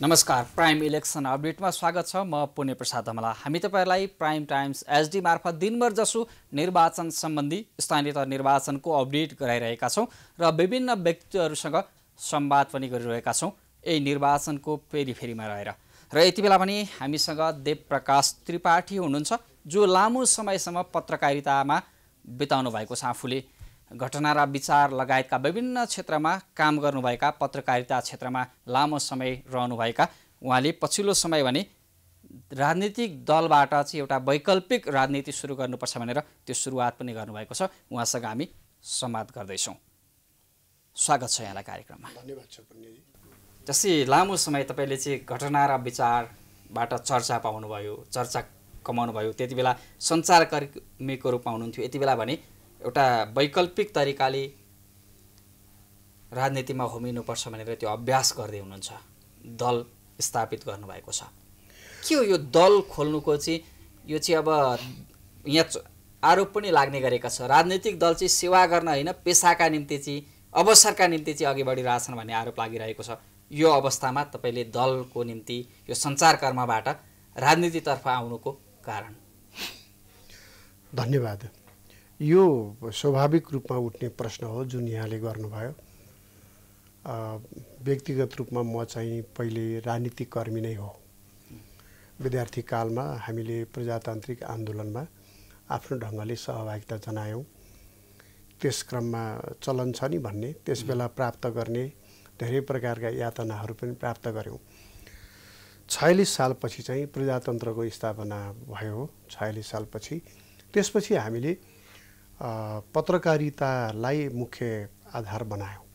नमस्कार, prime election अपडेटमा स्वागत छ। म पुण्य प्रसाद धमला। हामी तपाईहरुलाई प्राइम टाइम्स एचडी मार्फत दिनभर जसो निर्वाचन सम्बन्धी स्थानीय तह निर्वाचनको अपडेट गराइरहेका छौं र विभिन्न व्यक्तिहरुसँग संवाद पनि गरिरहेका छौं यही निर्वाचनको फेरीमा रहेर। र यति बेला पनि हामीसँग देवप्रकाश त्रिपाठी हुनुहुन्छ, जो लामो समयसम्म पत्रकारितामा बिताउनु भएको छ। आफूले घटना र विचार लगायतका विभिन्न क्षेत्रमा काम गर्नुभएका, पत्रकारिता क्षेत्रमा लामो समय रहनुभएका उहाँले पछिल्लो समय भने राजनीतिक दलबाट चाहिँ एउटा वैकल्पिक राजनीति सुरु गर्नुपर्छ भनेर त्यो सुरुवात पनि गर्नुभएको छ। उहाँसँग हामी संवाद गर्दैछौँ। स्वागत छ यहाँलाई कार्यक्रममा। धन्यवाद छ पुण्यजी। जस्तै लामो समय तपाईले चाहिँ घटना र विचारबाट चर्चा पाउनुभयो, चर्चा कमाउनुभयो। त्यति बेला सञ्चारकर्मीको रूपमा हुनुहुन्थ्यो। यति बेला भने एउटा वैकल्पिक तरिकाले राजनीतिमा होमिनुपर्छ भनेर त्यो अभ्यास गर्दै हुनुहुन्छ। दल स्थापित गर्नुभएको छ। के हो यो दल खोल्नुको चाहिँ? यो चाहिँ अब यहाँ आरोप पनि लाग्ने गरेका छ, राजनीतिक दल चाहिँ सेवा गर्न होइन, पेसाका निम्ति चाहिँ, अवसरका निम्ति चाहिँ अघि बढिरहेछन् भन्ने आरोप लागिरहेको छ। यो अवस्थामा तपाईले दलको निम्ति यो सञ्चारकर्मबाट राजनीतितर्फ आउनुको कारण? धन्यवाद। यो स्वाभाविक रूपमा उठ्ने प्रश्न हो जुन यहाँले गर्नुभयो। व्यक्तिगत रूपमा म चाहिँ पहिले राजनीतिक कर्मी नै हो। विद्यार्थी कालमा हामीले प्रजातान्त्रिक आन्दोलनमा आफ्नो ढङ्गले सहभागिता जनायौँ। त्यस क्रममा चलन छ नि भन्ने, त्यसबेला प्राप्त गर्ने धेरै प्रकारका यातनाहरू पनि प्राप्त गऱ्यौँ। 46 सालपछि चाहिँ प्रजातन्त्रको स्थापना भयो। 46 सालपछि त्यसपछि हामीले पत्रकारितालाई मुख्य आधार बनायौँ।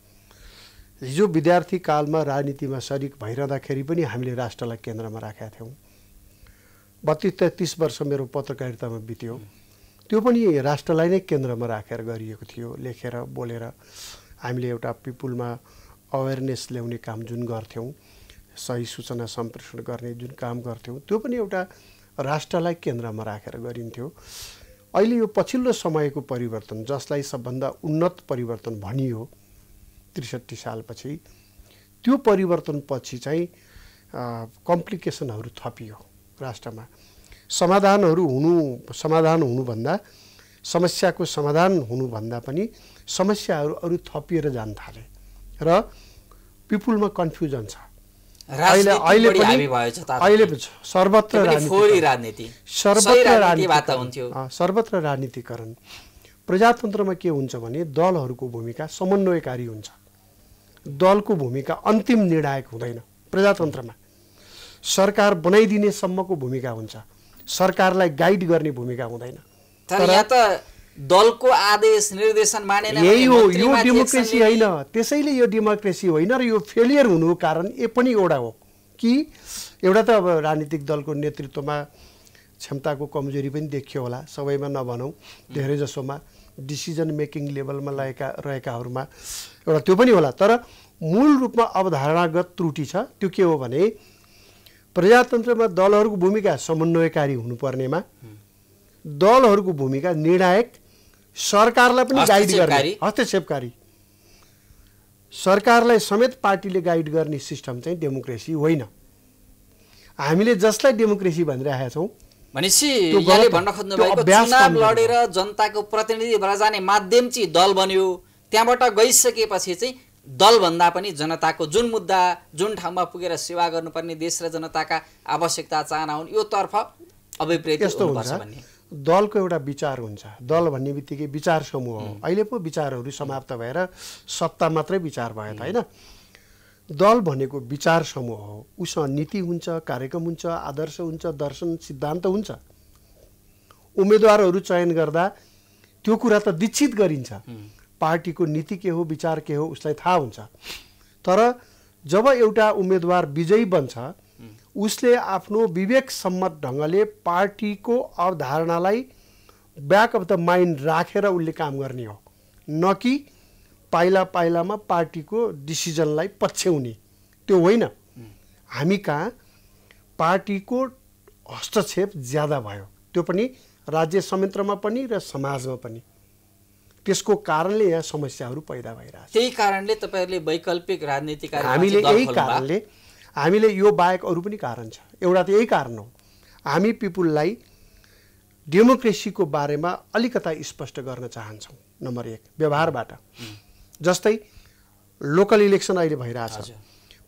हिजो विद्यार्थी कालमा राजनीतिमा सरिक भइरहँदाखेरि पनि हामीले राष्ट्रलाई केन्द्रमा राखेका थियौँ। 32-33 वर्ष मेरो पत्रकारितामा बित्यो। त्यो पनि राष्ट्रलाई नै केन्द्रमा राखेर गरिएको थियो। लेखेर बोलेर हामीले एउटा पिपुलमा अवेरनेस ल्याउने काम जुन गर्थ्यौँ, सही सूचना सम्प्रेषण गर्ने जुन काम गर्थ्यौँ, त्यो पनि एउटा राष्ट्रलाई केन्द्रमा राखेर गरिन्थ्यो। अहिले यो पछिल्लो समयको परिवर्तन, जसलाई सबभन्दा उन्नत परिवर्तन भनियो 63 सालपछि, त्यो परिवर्तनपछि चाहिँ कम्प्लिकेसनहरू थपियो राष्ट्रमा। समाधान हुनुभन्दा, समस्याको समाधान हुनुभन्दा पनि समस्याहरू अरू थपिएर जान थाले र पिपुलमा कन्फ्युजन छ। अहिले सर्वत्र राजनीतिकरण। प्रजातन्त्रमा के हुन्छ भने दलहरूको भूमिका समन्वयकारी हुन्छ। दलको भूमिका अन्तिम निर्णायक हुँदैन। प्रजातन्त्रमा सरकार बनाइदिने सम्मको भूमिका हुन्छ, सरकारलाई गाइड गर्ने भूमिका हुँदैन। तर यहाँ त दलको आदेश निर्देशन मानेन। यही हो, यो डेमोक्रेसी होइन। त्यसैले यो डेमोक्रेसी होइन र यो फेलियर हुनुको कारण ए पनि एउटा हो कि एउटा त अब राजनीतिक दलको नेतृत्वमा क्षमताको कमजोरी पनि देखियो होला। सबैमा नभनौँ, धेरै जसोमा डिसिजन मेकिङ लेभलमा रहेकाहरूमा एउटा त्यो पनि होला। तर मूल रूपमा अवधारणागत त्रुटि छ। त्यो के हो भने प्रजातन्त्रमा दलहरूको भूमिका समन्वयकारी हुनुपर्नेमा दलहरूको भूमिका निर्णायक, सरकारलाई पनि गाइड गर्ने, हस्तक्षेपकारी। सरकारलाई समेत पार्टीले गाइड गर्ने सिस्टम चाहिँ डेमोक्रेसी होइन। हामीले जसलाई डेमोक्रेसी भनिरहेका छौँ भनेपछि यहाँले भन्न खोज्नुभएको चुनाव लडेर जनताको प्रतिनिधि भएर जाने माध्यम चाहिँ दल बन्यो। त्यहाँबाट गइसकेपछि चाहिँ दलभन्दा पनि जनताको जुन मुद्दा, जुन ठाउँमा पुगेर सेवा गर्नुपर्ने देश र जनताका आवश्यकता चाहना हुन्, यो तर्फ अभिप्रेत हुनुपर्छ भन्ने। दलको एउटा विचार हुन्छ। दल भन्ने बित्तिकै विचार समूह हो। अहिले पो विचारहरू समाप्त भएर सत्ता मात्रै विचार भयो त होइन। दल भनेको विचार समूह हो। उसँग नीति हुन्छ, कार्यक्रम हुन्छ, आदर्श हुन्छ, दर्शन सिद्धान्त हुन्छ। उम्मेदवारहरू चयन गर्दा त्यो कुरा त दीक्षित गरिन्छ। पार्टीको नीति के हो, विचार के हो, उसलाई थाहा हुन्छ। तर जब एउटा उम्मेदवार विजयी बन्छ, उसले आफ्नो विवेक सम्मत ढङ्गले पार्टीको अवधारणालाई ब्याक अफ द माइन्ड राखेर उसले काम गर्ने हो, न कि पाइला पाइलामा पार्टीको डिसिजनलाई पछ्याउने। त्यो होइन। हामी कहाँ पार्टीको हस्तक्षेप ज्यादा भयो, त्यो पनि राज्य संयन्त्रमा पनि र समाजमा पनि। त्यसको कारणले यहाँ समस्याहरू पैदा भइरहेछ। त्यही कारणले तपाईहरुले वैकल्पिक राजनीतिकारी हामीले यही कारणले हामीले यो बाहेक अरू पनि कारण छ। एउटा त यही कारण हो, हामी पिपुललाई डेमोक्रेसीको बारेमा अलिकता स्पष्ट गर्न चाहन्छौँ। नम्बर 1 व्यवहारबाट, जस्तै लोकल इलेक्सन अहिले भइरहेछ,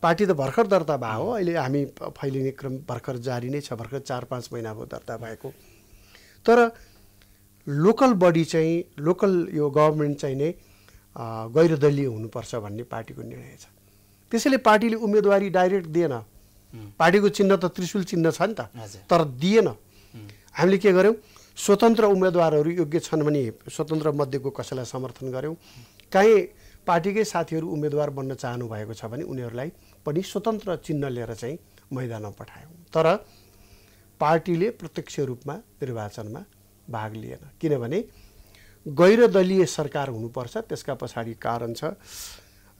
पार्टी त भर्खर दर्ता भयो, अहिले हामी फैलिने क्रम भर्खर जारी नै छ, भर्खर 4-5 महिना भयो दर्ता भएको। तर लोकल बडी चाहिँ, लोकल यो गभर्मेन्ट चाहिँ नै गैर दलीय हुनुपर्छ भन्ने पार्टीको निर्णय छ। त्यसैले पार्टीले उम्मेदवारी डाइरेक्ट दिएन। पार्टीको चिन्ह त त्रिशूल चिन्ह छ नि त, तर दिएन। हामीले के गर्यौँ, स्वतन्त्र उम्मेदवारहरू योग्य छन् भने स्वतन्त्र मध्येको कसैलाई समर्थन गर्यौँ। काहीँ पार्टीकै साथीहरू उम्मेदवार बन्न चाहनु भएको छ भने उनीहरूलाई पनि स्वतन्त्र चिन्ह लिएर चाहिँ मैदानमा पठायौँ। तर पार्टीले प्रत्यक्ष रूपमा निर्वाचनमा भाग लिएन, किनभने गैर दलीय सरकार हुनुपर्छ। त्यसका पछाडि कारण छ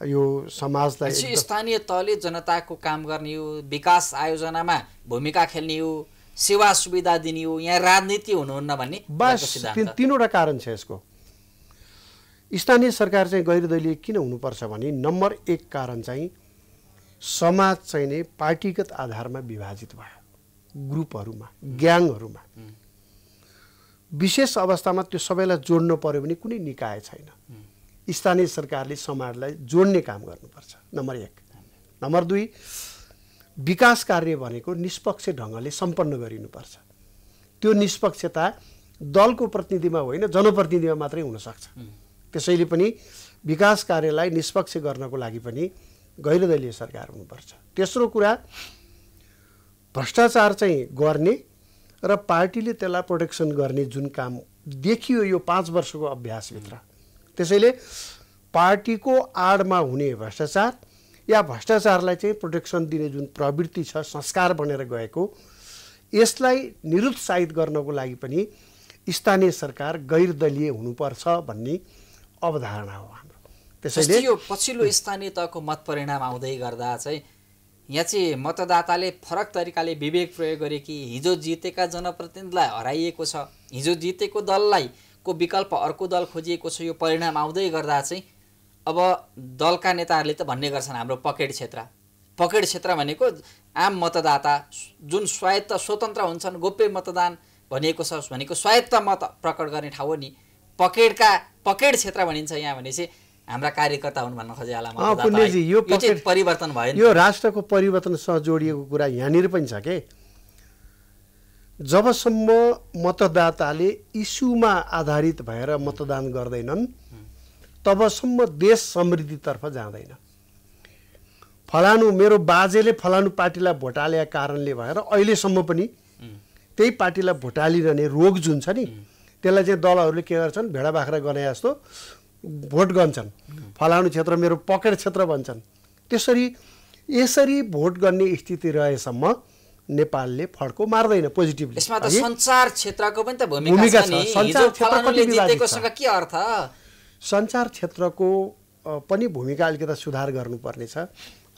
यो समाजलाई स्थानीय तहले जनताको काम गर्ने हो, विकास आयोजनामा भूमिका खेल्ने हो, सेवा सुविधा दिने हो, यहाँ राजनीति हुनुहुन्न भन्ने बस तीनवटा कारण छ यसको। स्थानीय सरकार चाहिँ गैर दलीय किन हुनुपर्छ भने नम्बर 1 कारण चाहिँ समाज चाहिँ नै पार्टीगत आधारमा विभाजित भयो, ग्रुपहरूमा, ग्याङहरूमा। विशेष अवस्थामा त्यो सबैलाई जोड्नु पर्यो भने कुनै निकाय छैन। स्थानीय सरकारले समाजलाई जोड्ने काम गर्नुपर्छ, नम्बर 1। नम्बर 2, विकास कार्य भनेको निष्पक्ष ढङ्गले सम्पन्न गरिनुपर्छ। त्यो निष्पक्षता दलको प्रतिनिधिमा होइन, जनप्रतिनिधिमा मात्रै हुनसक्छ। त्यसैले पनि विकास कार्यलाई निष्पक्ष गर्नको लागि पनि गैर दलीय सरकार हुनुपर्छ। तेस्रो कुरा, भ्रष्टाचार चाहिँ गर्ने र पार्टीले त्यसलाई प्रोटेक्सन गर्ने जुन काम देखियो यो 5 वर्षको अभ्यासभित्र। त्यसैले पार्टीको आडमा हुने भ्रष्टाचार या भ्रष्टाचारलाई चाहिँ प्रोटेक्सन दिने जुन प्रवृत्ति छ, संस्कार बनेर गएको, यसलाई निरुत्साहित गर्नको लागि पनि स्थानीय सरकार गैर दलीय हुनुपर्छ भन्ने अवधारणा हो हाम्रो। त्यसैले यो पछिल्लो स्थानीय तहको मत परिणाम आउँदै गर्दा चाहिँ यहाँ चाहिँ मतदाताले फरक तरिकाले विवेक प्रयोग गरे कि हिजो जितेका जनप्रतिनिधिलाई हराइएको छ, हिजो जितेको दललाई को विकल्प अर्को दल खोजिएको छ। यो परिणाम आउँदै गर्दा चाहिँ अब दलका नेताहरूले त भन्ने गर्छन् हाम्रो पकेट क्षेत्र भनेको आम मतदाता जुन स्वायत्त स्वतन्त्र हुन्छन्, गोप्य मतदान भनिएको छ भनेको स्वायत्त मत प्रकट गर्ने ठाउँ हो नि। पकेट क्षेत्र भनिन्छ यहाँ भनेपछि हाम्रा कार्यकर्ता हुन् भन्न खोजे होला पुण्यजी। यो परिवर्तन भयो, यो राष्ट्रको परिवर्तनसँग जोडिएको कुरा यहाँनिर पनि छ के जबसम्म मतदाताले इस्युमा आधारित भएर मतदान गर्दैनन् तबसम्म देश समृद्धितर्फ जाँदैन। फलानु मेरो बाजेले फलानु पार्टीलाई भोट हालेका कारणले भएर अहिलेसम्म पनि त्यही पार्टीलाई भोट हालिरहने रोग जुन छ नि, त्यसलाई चाहिँ दलहरूले के गर्छन्, भेडा बाख्रा गने जस्तो भोट गन्छन्। फलानु क्षेत्र मेरो पकेट क्षेत्र भन्छन्। यसरी भोट गर्ने स्थिति रहेसम्म नेपालले फड्को मार्दैन पोजिटिभली। यसमा त सञ्चार क्षेत्रको पनि त भूमिका छ नि। हिजो फलानुले जितेकोसँग के अर्थ? सञ्चार क्षेत्रको पनि भूमिका अलिकति सुधार गर्नुपर्ने छ।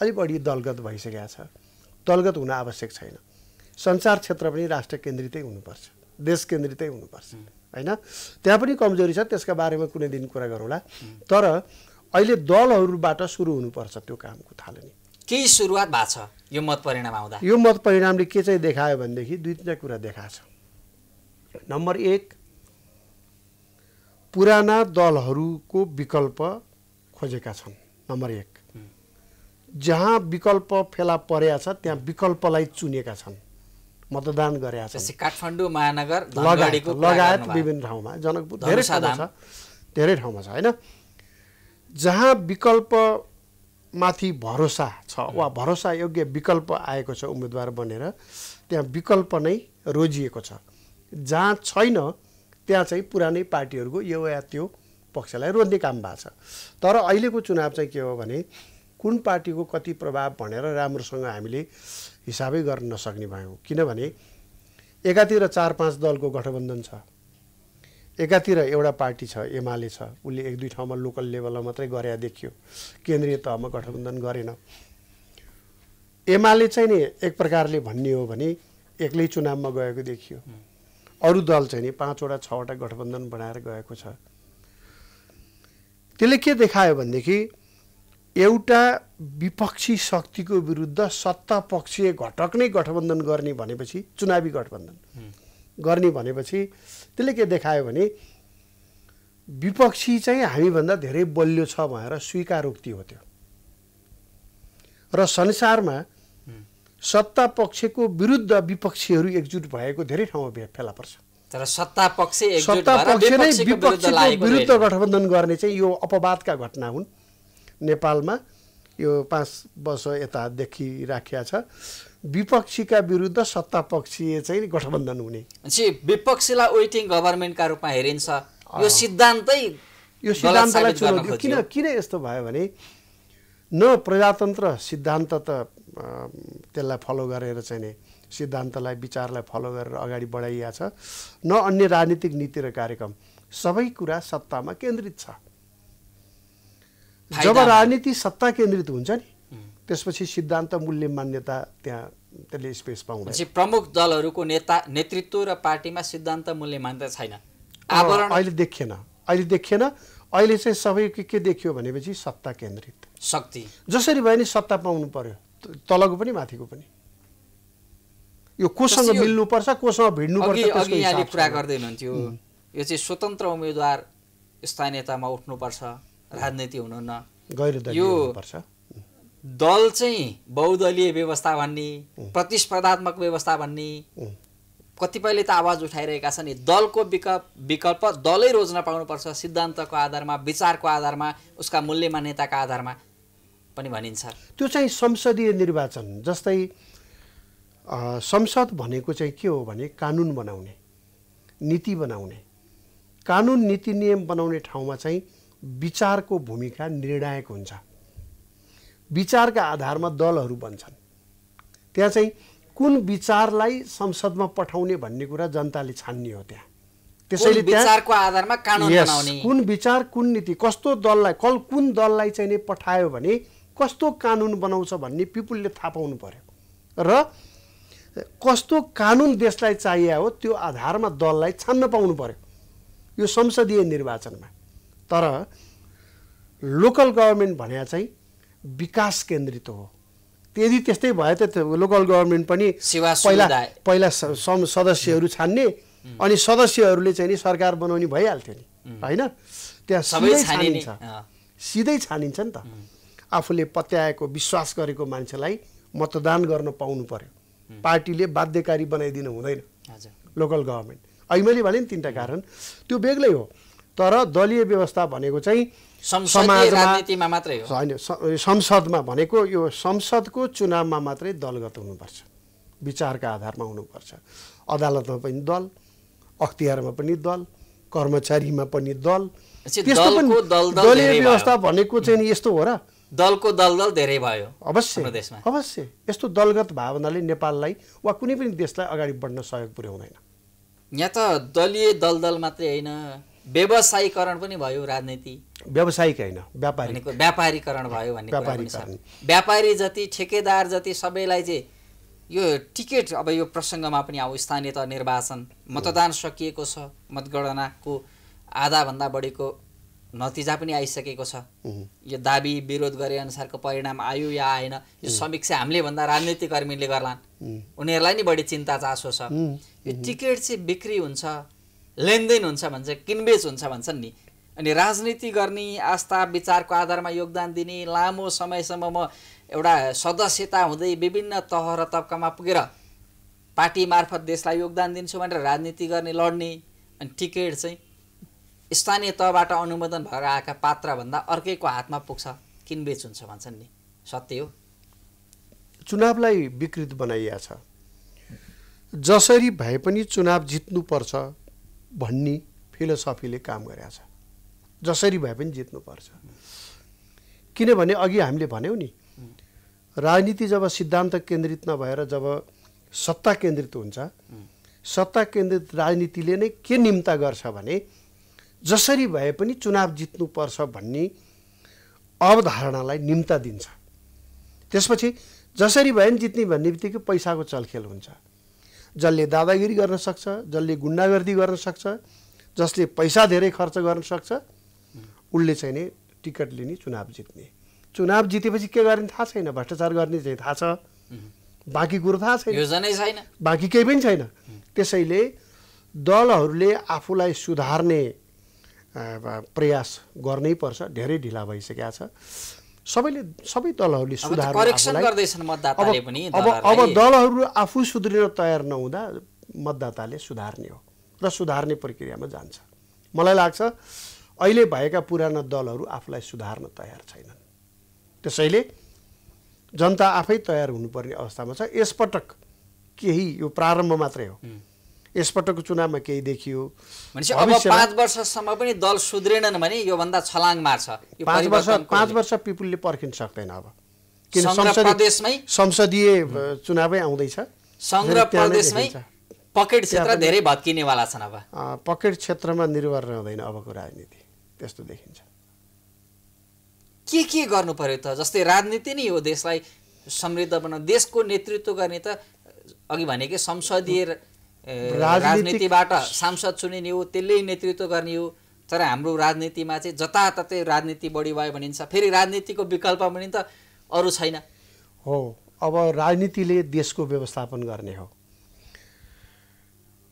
अलि बढी दलगत भइसकेको छ, दलगत हुन आवश्यक छैन। सञ्चार क्षेत्र पनि राष्ट्र केन्द्रितै हुनुपर्छ, देश केन्द्रितै हुनुपर्छ, हैन? त्यहाँ पनि कमजोरी छ, त्यसका बारेमा कुनै दिन कुरा गरौँला। तर अहिले दलहरूबाट सुरु हुनुपर्छ त्यो कामको थालनी। केही सुरुवात भएको छ यो मत परिणाम आउँदा? यो मत परिणामले के चाहिँ देखायो भनेदेखि 2-3 कुरा देखाएको छ। नम्बर 1, पुराना दलहरूको विकल्प खोजेका छन्। नम्बर 1, जहाँ विकल्प फेला परेका छ त्यहाँ विकल्पलाई चुनेका छन्, मतदान गरेका छन्। काठमाडौँ महानगर लगायत विभिन्न ठाउँमा, जनकपुर धेरै ठाउँमा छ, हैन? जहाँ विकल्पमाथि भरोसा छ वा भरोसा योग्य विकल्प आएको छ उम्मेदवार बनेर, त्यहाँ विकल्प नै रोजिएको छ। जहाँ छैन त्यहाँ चाहिँ पुरानै पार्टीहरूको यो या त्यो पक्षलाई रोज्ने काम भएको छ। तर अहिलेको चुनाव चाहिँ के हो भने कुन पार्टीको कति प्रभाव भनेर राम्रोसँग हामीले हिसाबै गर्न नसक्ने भयौँ। किनभने एकातिर 4-5 दलको गठबन्धन छ, एकातिर एउटा पार्टी छ एमाले छ, उसले 1-2 ठाउँमा लोकल लेभलमा मात्रै गरे देखियो, केन्द्रीय तहमा गठबन्धन गरेन। एमाले चाहिँ नि एक प्रकारले भन्ने हो भने एक्लै चुनावमा गएको देखियो, अरू दल चाहिँ नि 5वटा 6वटा गठबन्धन बनाएर गएको छ। त्यसले के देखायो भनेदेखि एउटा विपक्षी शक्तिको विरुद्ध सत्ता पक्षीय घटक नै गठबन्धन गर्ने भनेपछि चुनावी गठबन्धन गर्ने भनेपछि त्यसले के देखायो भने विपक्षी चाहिँ हामीभन्दा धेरै बलियो छ भनेर स्वीकारोक्ति हो त्यो। र संसारमा सत्ता पक्षको विरुद्ध विपक्षीहरू एकजुट भएको धेरै ठाउँमा फेला पर्छ। तर सत्ता पक्ष एकजुट सत्ता भएर पक्ष नै विपक्षीको विरुद्ध गठबन्धन गर्ने चाहिँ यो अपवादका घटना हुन्। नेपालमा यो 5 वर्ष यता देखिराखेको छ विपक्षीका विरुद्ध सत्ता पक्षीय चाहिँ गठबन्धन हुने। विपक्षीलाई वेटिङ गभर्नमेन्टका रूपमा हेरिन्छ। यो सिद्धान्तै यो सिद्धान्तलाई चुनौती किन यस्तो भयो भने न प्रजातन्त्र सिद्धान्त त त्यसलाई फलो गरेर चाहिँ नि सिद्धान्तलाई विचारलाई फलो गरेर अगाडि बढाइएको छ, न अन्य राजनीतिक नीति र कार्यक्रम, सबै कुरा सत्तामा केन्द्रित छ। जब राजनीति सत्ता केन्द्रित हुन्छ नि त्यसपछि सिद्धान्त मूल्य मान्यता त्यहाँ त्यसले स्पेस पाउँदैन। प्रमुख दलहरूको नेतृत्व र पार्टीमा सिद्धान्त मूल्य मान्यता छैन। अहिले देखिएन। अहिले चाहिँ सबै के देखियो भनेपछि सत्ता केन्द्रित शक्ति जसरी भयो नि सत्ता पाउनु पर्यो, तलको पनि माथिको पनि। यो कोसँग मिल्नुपर्छ, कोसँग भिड्नुपर्छ अघि यहाँले कुरा गर्दै हुनुहुन्थ्यो यो चाहिँ स्वतन्त्र उम्मेदवार स्थानीय तहमा उठ्नुपर्छ, राजनीति हुनुहुन्न, गैरदलीय हुनुपर्छ। दल चाहिँ बहुदलीय व्यवस्था भन्ने, प्रतिस्पर्धात्मक व्यवस्था भन्ने, कतिपयले त आवाज उठाइरहेका छन् नि दलको विकल्प दलै रोज्न पाउनुपर्छ, सिद्धान्तको आधारमा, विचारको आधारमा, उसका मूल्य मान्यताका आधारमा पनि भनिन्छ। त्यो चाहिँ संसदीय निर्वाचन जस्तै संसद भनेको चाहिँ के हो भने कानुन बनाउने, नीति बनाउने। कानुन नीति नियम बनाउने ठाउँमा चाहिँ विचारको भूमिका निर्णायक हुन्छ। विचारका आधारमा दलहरू बन्छन्। त्यहाँ चाहिँ कुन विचारलाई संसदमा पठाउने भन्ने कुरा जनताले छान्ने हो। त्यहाँ त्यसैले विचारको आधारमा कानुन बनाउने, कुन विचार कुन नीति कस्तो दललाई कुन दललाई चाहिँ नि पठायो भने कस्तो कानुन बनाउँछ भन्ने पिपुलले थाहा पाउनु पर्यो र कस्तो कानुन देशलाई चाहिए हो त्यो आधारमा दललाई छान्न पाउनु पर्यो यो संसदीय निर्वाचनमा। तर लोकल गभर्नमेन्ट भने चाहिँ विकास केन्द्रित हो। यदि त्यस्तै भयो त लोकल गभर्नमेन्ट पनि पहिला सदस्यहरू छान्ने अनि सदस्यहरूले चाहिँ नि सरकार बनाउने भइहाल्थ्यो नि, होइन? त्यहाँ सिधै छानिन्छ नि त। आफूले पत्याएको विश्वास गरेको मान्छेलाई मतदान गर्न पाउनु पर्यो। पार्टीले बाध्यकारी बनाइदिनु हुँदैन लोकल गभर्नमेन्ट। अहिले मैले भने नि 3टा कारण त्यो बेग्लै हो। तर दलीय व्यवस्था भनेको चाहिँ राजनीतिमा मात्रै हो होइन, संसदमा भनेको यो संसदको चुनावमा मात्रै दलगत हुनुपर्छ, विचारका आधारमा हुनुपर्छ। अदालतमा पनि दल, अख्तियारमा पनि दल, कर्मचारीमा पनि दल। दलीय व्यवस्था भनेको चाहिँ यस्तो हो र दलको दलदल धेरै भयो अवश्य। यस्तो दलगत भावनाले नेपाललाई वा कुनै पनि देशलाई अगाडि बढ्न सहयोग पुर्याउँदैन। यहाँ त दलीय दलदल मात्रै होइन व्यवसायीकरण पनि भयो। राजनीति व्यावसायिक होइन, व्यापारीकरण भयो भन्ने कुरा पनि छ। व्यापारी जति ठेकेदार जति सबैलाई चाहिँ यो टिकट अब यो प्रसङ्गमा पनि आऊ स्थानीय तह निर्वाचन मतदान सकिएको छ, मतगणनाको आधाभन्दा बढीको नतिजा पनि आइसकेको छ। यो दाबी विरोध गरे अनुसारको परिणाम आयो या आएन यो समीक्षा हामीले भन्दा राजनीतिक कर्मीले गर्लान्, उनीहरूलाई नि बढी चिन्ता चासो छ। यो टिकट चाहिँ बिक्री हुन्छ, लेनदेन हुन्छ भन्छ, किनबेच हुन्छ भन्छन् नि। अनि राजनीति गर्ने आस्था विचारको आधारमा योगदान दिने, लामो समयसम्म म एउटा सदस्यता हुँदै विभिन्न तह र तबकामा पुगेर पार्टी मार्फत देशलाई योगदान दिन्छु भनेर राजनीति गर्ने लड्ने, अनि टिकट चाहिँ स्थानीय तहबाट अनुमोदन भएर आएका पात्रभन्दा अर्कैको हातमा पुग्छ, किनबेच हुन्छ भन्छन् नि। सत्य हो। चुनावलाई विकृत बनाइएको छ। जसरी भए पनि चुनाव जित्नुपर्छ भन्ने फिलोसफीले काम गरेको छ। जसरी भए पनि जित्नुपर्छ। किनभने अघि हामीले भन्यौँ नि राजनीति जब सिद्धान्त केन्द्रित नभएर जब सत्ता केन्द्रित हुन्छ, सत्ता केन्द्रित राजनीतिले नै के निम्ता गर्छ भने जसरी भए पनि चुनाव जित्नुपर्छ भन्ने अवधारणालाई निम्ता दिन्छ। त्यसपछि जसरी भए पनि जित्ने भन्ने बित्तिकै पैसाको चलखेल हुन्छ। जसले दादागिरी गर्न सक्छ, जसले गुन्डागर्दी गर्न सक्छ, जसले पैसा धेरै खर्च गर्न सक्छ उसले चाहिँ नि टिकट लिने, चुनाव जित्ने। चुनाव जितेपछि के गर्ने थाहा छैन, भ्रष्टाचार गर्ने चाहिँ थाहा छ, बाँकी कुरो थाहा छैन, योजनै छैन, बाँकी केही पनि छैन। त्यसैले दलहरूले आफूलाई सुधार्ने प्रयास गर्नै पर्छ। धेरै ढिला भइसकेको छ। सबै दलहरूले सुधार्न करेक्सन गर्दैछन् मतदाताले पनि। अब दलहरू आफू सुध्रिन तयार नहुँदा मतदाताले सुधार्ने हो र सुधार्ने प्रक्रियामा जान्छ। मलाई लाग्छ अहिले भएका पुराना दलहरू आफूलाई सुधार्न तयार छैनन्। त्यसैले जनता आफै तयार हुनुपर्ने अवस्थामा छ। यसपटक केही, यो प्रारम्भ मात्रै हो, यसपटकको चुनावमा केही देखियो। भनेपछि अब 5 वर्षसम्म पनि दल सुध्रेनन् भने योभन्दा छलाङ मार्छ। 5 वर्ष पिपुलले पर्खिन सक्दैन अब, किन प्रदेशमै संसदीय चुनावै आउँदैछ। सङ्घ र प्रदेशमै पकेट क्षेत्र धेरै भत्किनेवाला छन्। अब पकेट क्षेत्रमा निर्भर रहँदैन अबको राजनीति, त्यस्तो देखिन्छ। के गर्नु पर्यो त? जस्तै राजनीति नै हो देशलाई समृद्ध बनाउनु, देशको नेतृत्व गर्ने त अघि भनेकै संसदीय राजनीतिबाट सांसद चुनिने हो, त्यसले नेतृत्व गर्ने हो। तर हाम्रो राजनीतिमा चाहिँ जताततै राजनीति बढी भयो भनिन्छ, फेरि राजनीतिको विकल्प पनि त अरू छैन हो। अब राजनीतिले देशको व्यवस्थापन गर्ने हो,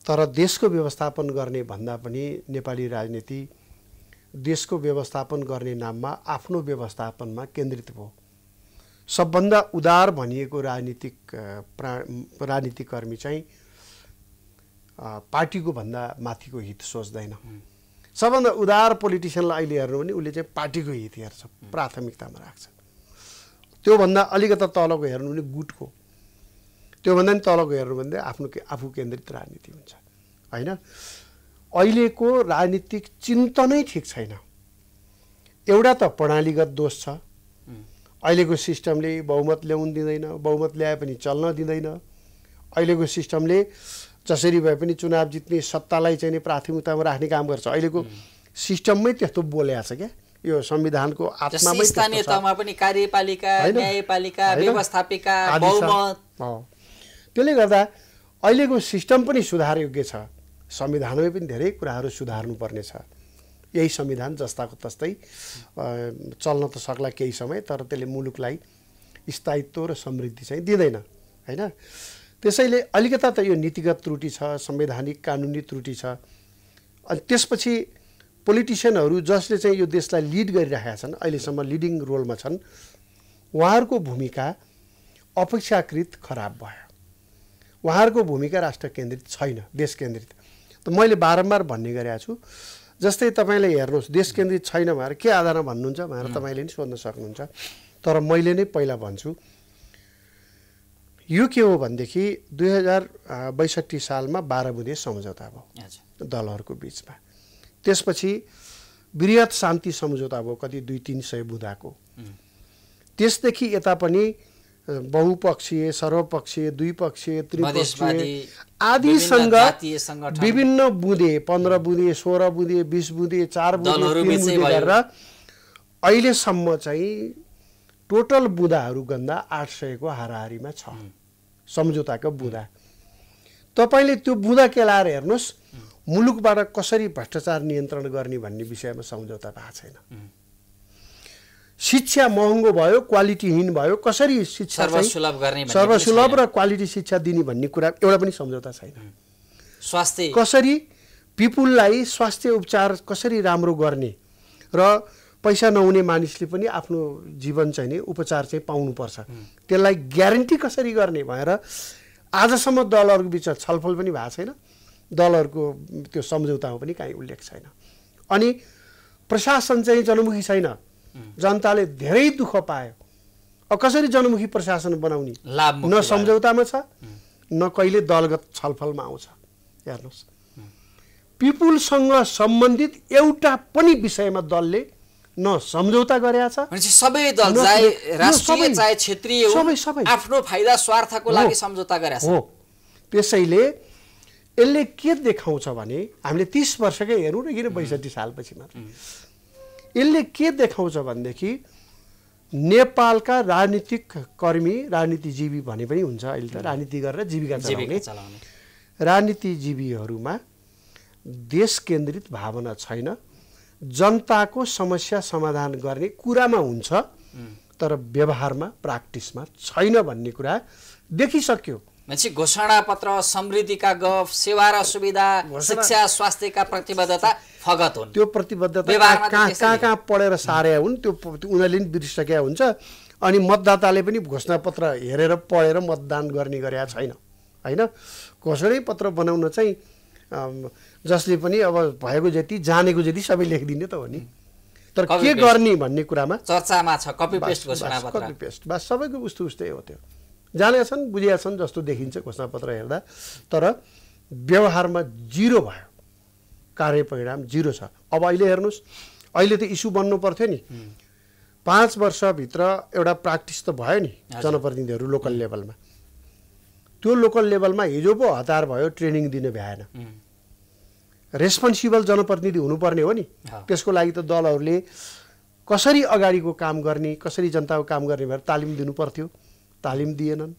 तर देशको व्यवस्थापन गर्ने भन्दा पनि नेपाली राजनीति देशको व्यवस्थापन गर्ने नाममा आफ्नो व्यवस्थापनमा केन्द्रित भयो। सबभन्दा उदार भनिएको राजनीतिकर्मी चाहिँ पार्टीको भन्दा माथिको हित सोच्दैन। सबभन्दा उदार पोलिटिसियनलाई अहिले हेर्नु भने उसले चाहिँ पार्टीको हित हेर्छ, प्राथमिकतामा राख्छ। त्योभन्दा अलिकता तलको हेर्नु भने गुटको, त्योभन्दा पनि तलको हेर्नु भने आफू केन्द्रित राजनीति हुन्छ होइन। अहिलेको राजनीतिक चिन्तनै ठिक छैन। एउटा त प्रणालीगत दोष छ। अहिलेको सिस्टमले बहुमत ल्याउन दिँदैन, बहुमत ल्याए पनि चल्न दिँदैन। अहिलेको सिस्टमले जसरी भए पनि चुनाव जित्ने सत्तालाई चाहिँ प्राथमिकतामा राख्ने काम गर्छ। अहिलेको सिस्टममै त्यस्तो बोलेको छ क्या, यो संविधानको आत्मामै। स्थानीय तहमा पनि कार्यपालिका, न्यायपालिका, व्यवस्थापिका, बहुमत। त्यसले गर्दा अहिलेको सिस्टम पनि सुधार योग्य छ। संविधानमै पनि धेरै कुराहरू सुधार्नुपर्ने छ। यही संविधान जस्ताको तस्तै चल्न त सक्ला केही समय, तर त्यसले मुलुकलाई स्थायित्व र समृद्धि चाहिँ दिँदैन होइन। त्यसैले अलिकता त यो नीतिगत त्रुटि छ, संवैधानिक कानुनी त्रुटि छ। अनि त्यसपछि पोलिटिसियनहरू जसले चाहिँ यो देशलाई लिड गरिरहेका छन्, अहिलेसम्म लिडिङ रोलमा छन्, उहाँहरूको भूमिका अपेक्षाकृत खराब भयो। उहाँहरूको भूमिका राष्ट्र केन्द्रित छैन, देश केन्द्रित। त मैले बारम्बार भन्ने गरेको छु, जस्तै तपाईँले हेर्नुहोस् देश केन्द्रित छैन भनेर के आधारमा भन्नुहुन्छ भनेर तपाईँले नि सोध्न सक्नुहुन्छ। तर मैले नै पहिला भन्छु, यो के हो भनेदेखि 2062 सालमा 12 बुँदे सम्झौता भयो दलहरूको बिचमा। त्यसपछि वृहत शान्ति सम्झौता भयो, कति 200-300 बुँदाको। त्यसदेखि यता पनि बहुपक्षीय, सर्वपक्षीय, द्विपक्षीय, त्रिपक्षीय आदिसँग विभिन्न बुँदे 15 बुँदे, 16 बुँदे, 20 बुँदे, 4 बुँदे, 3 बुँदे गरेर अहिलेसम्म चाहिँ टोटल बुँदाहरू गन्दा 800 को हाराहारीमा छ सम्झौताको बुँदा। तपाईँले त्यो बुँदा केलाएर हेर्नुहोस्, मुलुकबाट कसरी भ्रष्टाचार नियन्त्रण गर्ने भन्ने विषयमा सम्झौता भएको छैन। शिक्षा महँगो भयो, क्वालिटीहीन भयो, कसरी शिक्षा सर्वसुलभ र क्वालिटी शिक्षा दिने भन्ने कुरा एउटा पनि सम्झौता छैन। स्वास्थ्य कसरी पिपुललाई स्वास्थ्य उपचार कसरी राम्रो गर्ने र पैसा नहुने मानिसले पनि आफ्नो जीवन चाहिँ उपचार चाहिँ पाउनुपर्छ, त्यसलाई ग्यारेन्टी कसरी गर्ने भनेर आजसम्म दलहरूको बिच छलफल पनि भएको छैन। दलहरूको त्यो सम्झौतामा पनि काहीँ उल्लेख छैन। अनि प्रशासन चाहिँ जनमुखी छैन, जनताले धेरै दुःख पायो। अब कसरी जनमुखी प्रशासन बनाउने न सम्झौतामा छ, न कहिले दलगत छलफलमा आउँछ। हेर्नुहोस्, पिपुलसँग सम्बन्धित एउटा पनि विषयमा दलले न सम्झौता गरेका छ। सबै दल चाहे राष्ट्रिय चाहे क्षेत्रीय आफ्नो फाइदा स्वार्थको लागि सम्झौता गरेका छन्। त्यसैले यसले के देखाउँछ भने हामीले 30 वर्षकै हेरौँ न, किन 62 सालपछि मात्र, यसले के देखाउँछ भनेदेखि नेपालका राजनीतिक कर्मी, राजनीतिजीवी भने पनि हुन्छ, अहिले त राजनीति गरेर जीविका चलाउने राजनीतिजीवीहरूमा देश केन्द्रित भावना छैन। जनताको समस्या समाधान गर्ने कुरामा हुन्छ, तर व्यवहारमा प्र्याक्टिसमा छैन भन्ने कुरा देखिसक्यो। मान्छे घोषणापत्र, समृद्धिका गफ, सेवा र सुविधा, शिक्षा स्वास्थ्यका प्रतिबद्धता फगत हुन्। त्यो प्रतिबद्धता कहाँ पढेर सारे हुन् त्यो उनीहरूले पनि बिर्सिसकेका हुन्छ। अनि मतदाताले पनि घोषणापत्र हेरेर पढेर मतदान गर्ने गरेका छैन होइन। घोषणै पत्र बनाउन चाहिँ जसले पनि अब भएको जति जानेको जति सबै लेखिदिने त हो नि, तर के गर्ने भन्ने कुरामा चर्चामा छ। कपी पेस्ट घोषणापत्र, कपी पेस्ट बस सबैको उस्तै हो। त्यो जानेका छन् बुझेका छन् जस्तो देखिन्छ घोषणापत्र हेर्दा, तर व्यवहारमा जिरो भयो, कार्य परिणाम जिरो छ। अब अहिले हेर्नुहोस्, अहिले त इस्यु बन्नु पर्थ्यो नि, 5 वर्षभित्र एउटा प्र्याक्टिस त भयो नि जनप्रतिनिधिहरू लोकल लेभलमा। त्यो लोकल लेभलमा हिजो पो हतार भयो, ट्रेनिङ दिन भ्याएन। रेस्पोन्सिबल जनप्रतिनिधि हुनुपर्ने हो नि। त्यसको लागि त दलहरूले कसरी अगाडिको काम गर्ने, कसरी जनताको काम गर्ने भनेर तालिम दिनु पर्थ्यो, तालिम दिएनन्।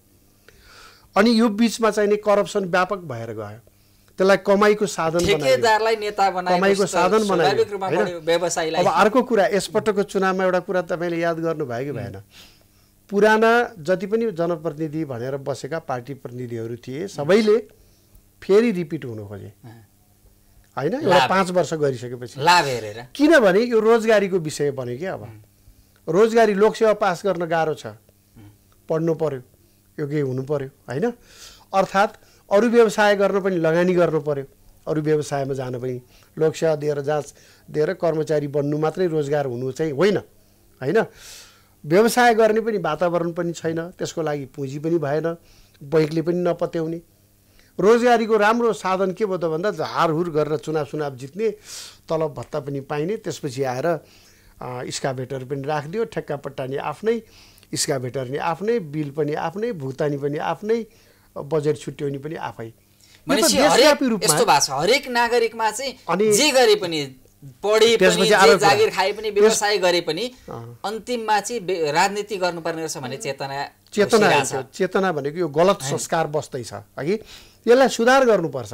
अनि यो बिचमा चाहिँ करप्सन व्यापक भएर गयो, त्यसलाई कमाईको साधन ठेकेदारलाई नेता बनायो, कमाईको साधन बनायो। व्यवसायीलाई अब अर्को कुरा, यसपटकको चुनावमा एउटा कुरा तपाईँले याद गर्नुभयो कि भएन, पुराना जति पनि जनप्रतिनिधि भनेर बसेका पार्टी प्रतिनिधिहरू थिए सबैले फेरि रिपिट हुनु खोजे होइन, एउटा 5 वर्ष गरिसकेपछि लाभ हेरेर। किनभने यो रोजगारीको विषय बन्यो कि अब रोजगारी लोकसेवा पास गर्न गाह्रो छ, पढ्नु पर्यो, यो केही हुनु पर्यो होइन। अर्थात् अरू व्यवसाय गर्न पनि लगानी गर्नु पर्यो, अरू व्यवसायमा जान पनि लोकसेवा दिएर जाँच दिएर कर्मचारी बन्नु मात्रै रोजगार हुनु चाहिँ होइन होइन। व्यवसाय गर्ने पनि वातावरण पनि छैन, त्यसको लागि पुँजी पनि भएन, बैङ्कले पनि नपत्याउने। रोजगारीको राम्रो साधन के भयो त भन्दा हारहुर गरेर चुनाव जित्ने, तलब भत्ता पनि पाइने, त्यसपछि आएर स्काभेटर पनि राखिदियो, ठेक्कापट्टा नि आफ्नै, स्काभेटर नि आफ्नै, बिल पनि आफ्नै, भुक्तानी पनि आफ्नै, बजेट छुट्याउने पनि आफै। देशव्यापी रूपमा यस्तो भएको छ, हरेक नागरिकमा चाहिँ जे गरे पनि, पढे पनि, जे जागिर खाए पनि, व्यवसाय गरे पनि अन्तिममा चाहिँ राजनीति गर्नुपर्ने रहेछ भन्ने चेतना भनेको यो गलत संस्कार बस्दैछ अघि, यसलाई सुधार गर्नुपर्छ।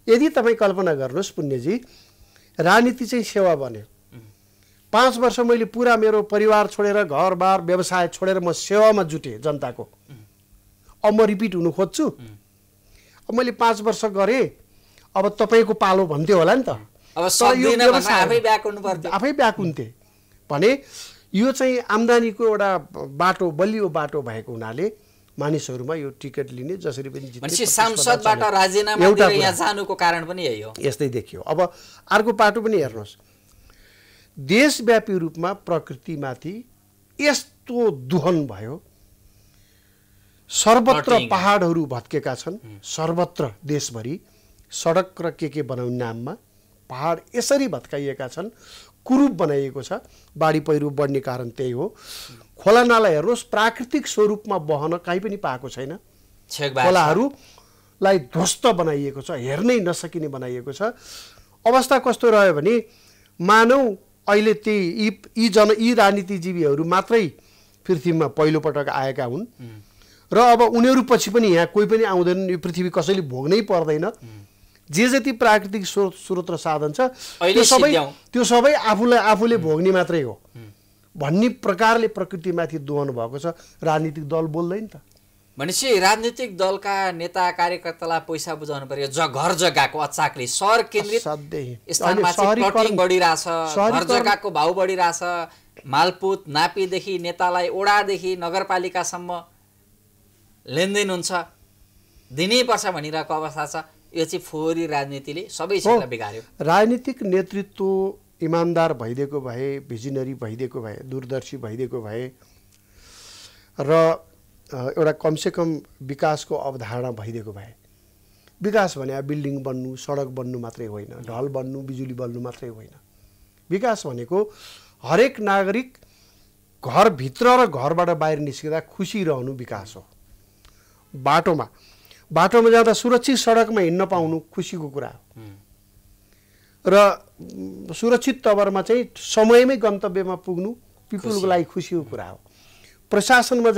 यदि तपाईँ कल्पना गर्नुहोस् पुण्यजी, राजनीति चाहिँ सेवा बन्यो, 5 वर्ष मैले पुरा मेरो परिवार छोडेर, घरबार, व्यवसाय छोडेर म सेवामा जुटेँ जनताको, अब म रिपिट हुनु खोज्छु। अब मैले 5 वर्ष गरेँ, अब तपाईँको पालो भन्थ्यो होला नि त, आफै ब्याक हुन्थे भने यो चाहिँ आम्दानीको एउटा बाटो, बलियो बाटो भएको हुनाले मानिसहरूमा यो टिकट लिने, जसरी पनि जित्ने, सांसदबाट राजीनामा दिएर यहाँ जानुको कारण पनि यही हो। यस्तै देखियो। अब अर्को पाटो पनि हेर्नुहोस्, देशव्यापी रूपमा प्रकृतिमाथि यस्तो दुहन भयो, सर्वत्र पहाडहरू भत्केका छन्, सर्वत्र देशभरि सडक र के बनाउने नाममा पहाड यसरी भत्काइएका छन्, कुरूप बनाइएको छ। बाढी पहिरो बढ्ने कारण त्यही हो। खोला नाला हेर्नुहोस्, प्राकृतिक स्वरूपमा बहन कहीँ पनि पाएको छैन, खोलाहरूलाई ध्वस्त बनाइएको छ, हेर्नै नसकिने बनाइएको छ। अवस्था कस्तो रह्यो भने मानौ अहिले यी राजनीतिजीवीहरू मात्रै पृथ्वीमा पहिलोपटक आएका हुन् र अब उनीहरू पछि पनि यहाँ कोही पनि आउँदैनन्, यो पृथ्वी कसैले भोग्नै पर्दैन। जे जति प्राकृतिक स्रोत र साधन छ त्यो सबै आफूले भोग्ने मात्रै हो भन्ने प्रकारले प्रकृतिमाथि दोहन भएको छ। राजनीतिक दल बोल्दैन त भनेपछि राजनीतिक दलका नेता कार्यकर्तालाई पैसा बुझाउनु पर्यो, घर जग्गाको अचाकले सहर केन्द्रित स्थानमा चाहिँ प्लटिङ बढिरहेछ, घर जग्गाको भाउ बढिरहेछ, मालपुत नापीदेखि नेतालाई ओडादेखि नगरपालिकासम्म लेनदेन हुन्छ, दिनै पर्छ भनिरहेको अवस्था छ। यो चाहिँ फोहोरी राजनीतिले सबै क्षेत्र बिगार्यो। राजनीतिक नेतृत्व इमान्दार भइदिएको भए, भिजनरी भइदिएको भए, दूरदर्शी भइदिएको भए र एउटा कमसेकम विकासको अवधारणा भइदिएको भए, विकास भने बिल्डिङ बन्नु, सडक बन्नु मात्रै होइन, ढल बन्नु, बिजुली बन्नु मात्रै होइन। विकास भनेको हरेक नागरिक घरभित्र र घरबाट बाहिर निस्किँदा खुसी रहनु विकास हो। बाटोमा जाँदा सुरक्षित सडकमा हिँड्न पाउनु खुसीको कुरा हो र सुरक्षित तवरमा चाहिँ समयमै गन्तव्यमा पुग्नु पिपुलको लागि खुसीको कुरा हो। प्रशासनमा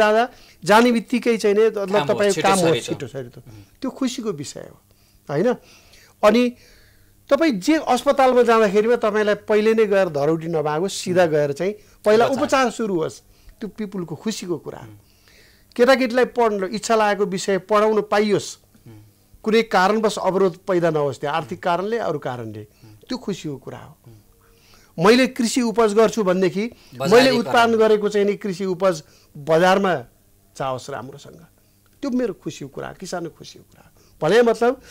जाने बित्तिकै चाहिँ नि तपाईँको काम हो छिटो छिटो, त्यो खुसीको विषय हो होइन। अनि तपाईँ जे अस्पतालमा जाँदाखेरिमा तपाईँलाई पहिले नै गएर धरौटी नभागोस्, सिधा गएर चाहिँ पहिला उपचार सुरु होस्, त्यो पिपुलको खुसीको कुरा हो। केटाकेटीलाई पढ्न इच्छा लागेको विषय पढाउन पाइयोस्, कुनै कारणवश अवरोध पैदा नहोस्, त्यहाँ आर्थिक कारणले अरू कारणले, त्यो खुसीको कुरा हो। मैले कृषि उपज गर्छु भनेदेखि मैले उत्पादन गरेको चाहिँ नि कृषि उपज बजारमा जाओस् राम्रोसँग, त्यो मेरो खुसीको कुरा, किसानको खुसीको कुरा। भने मतलब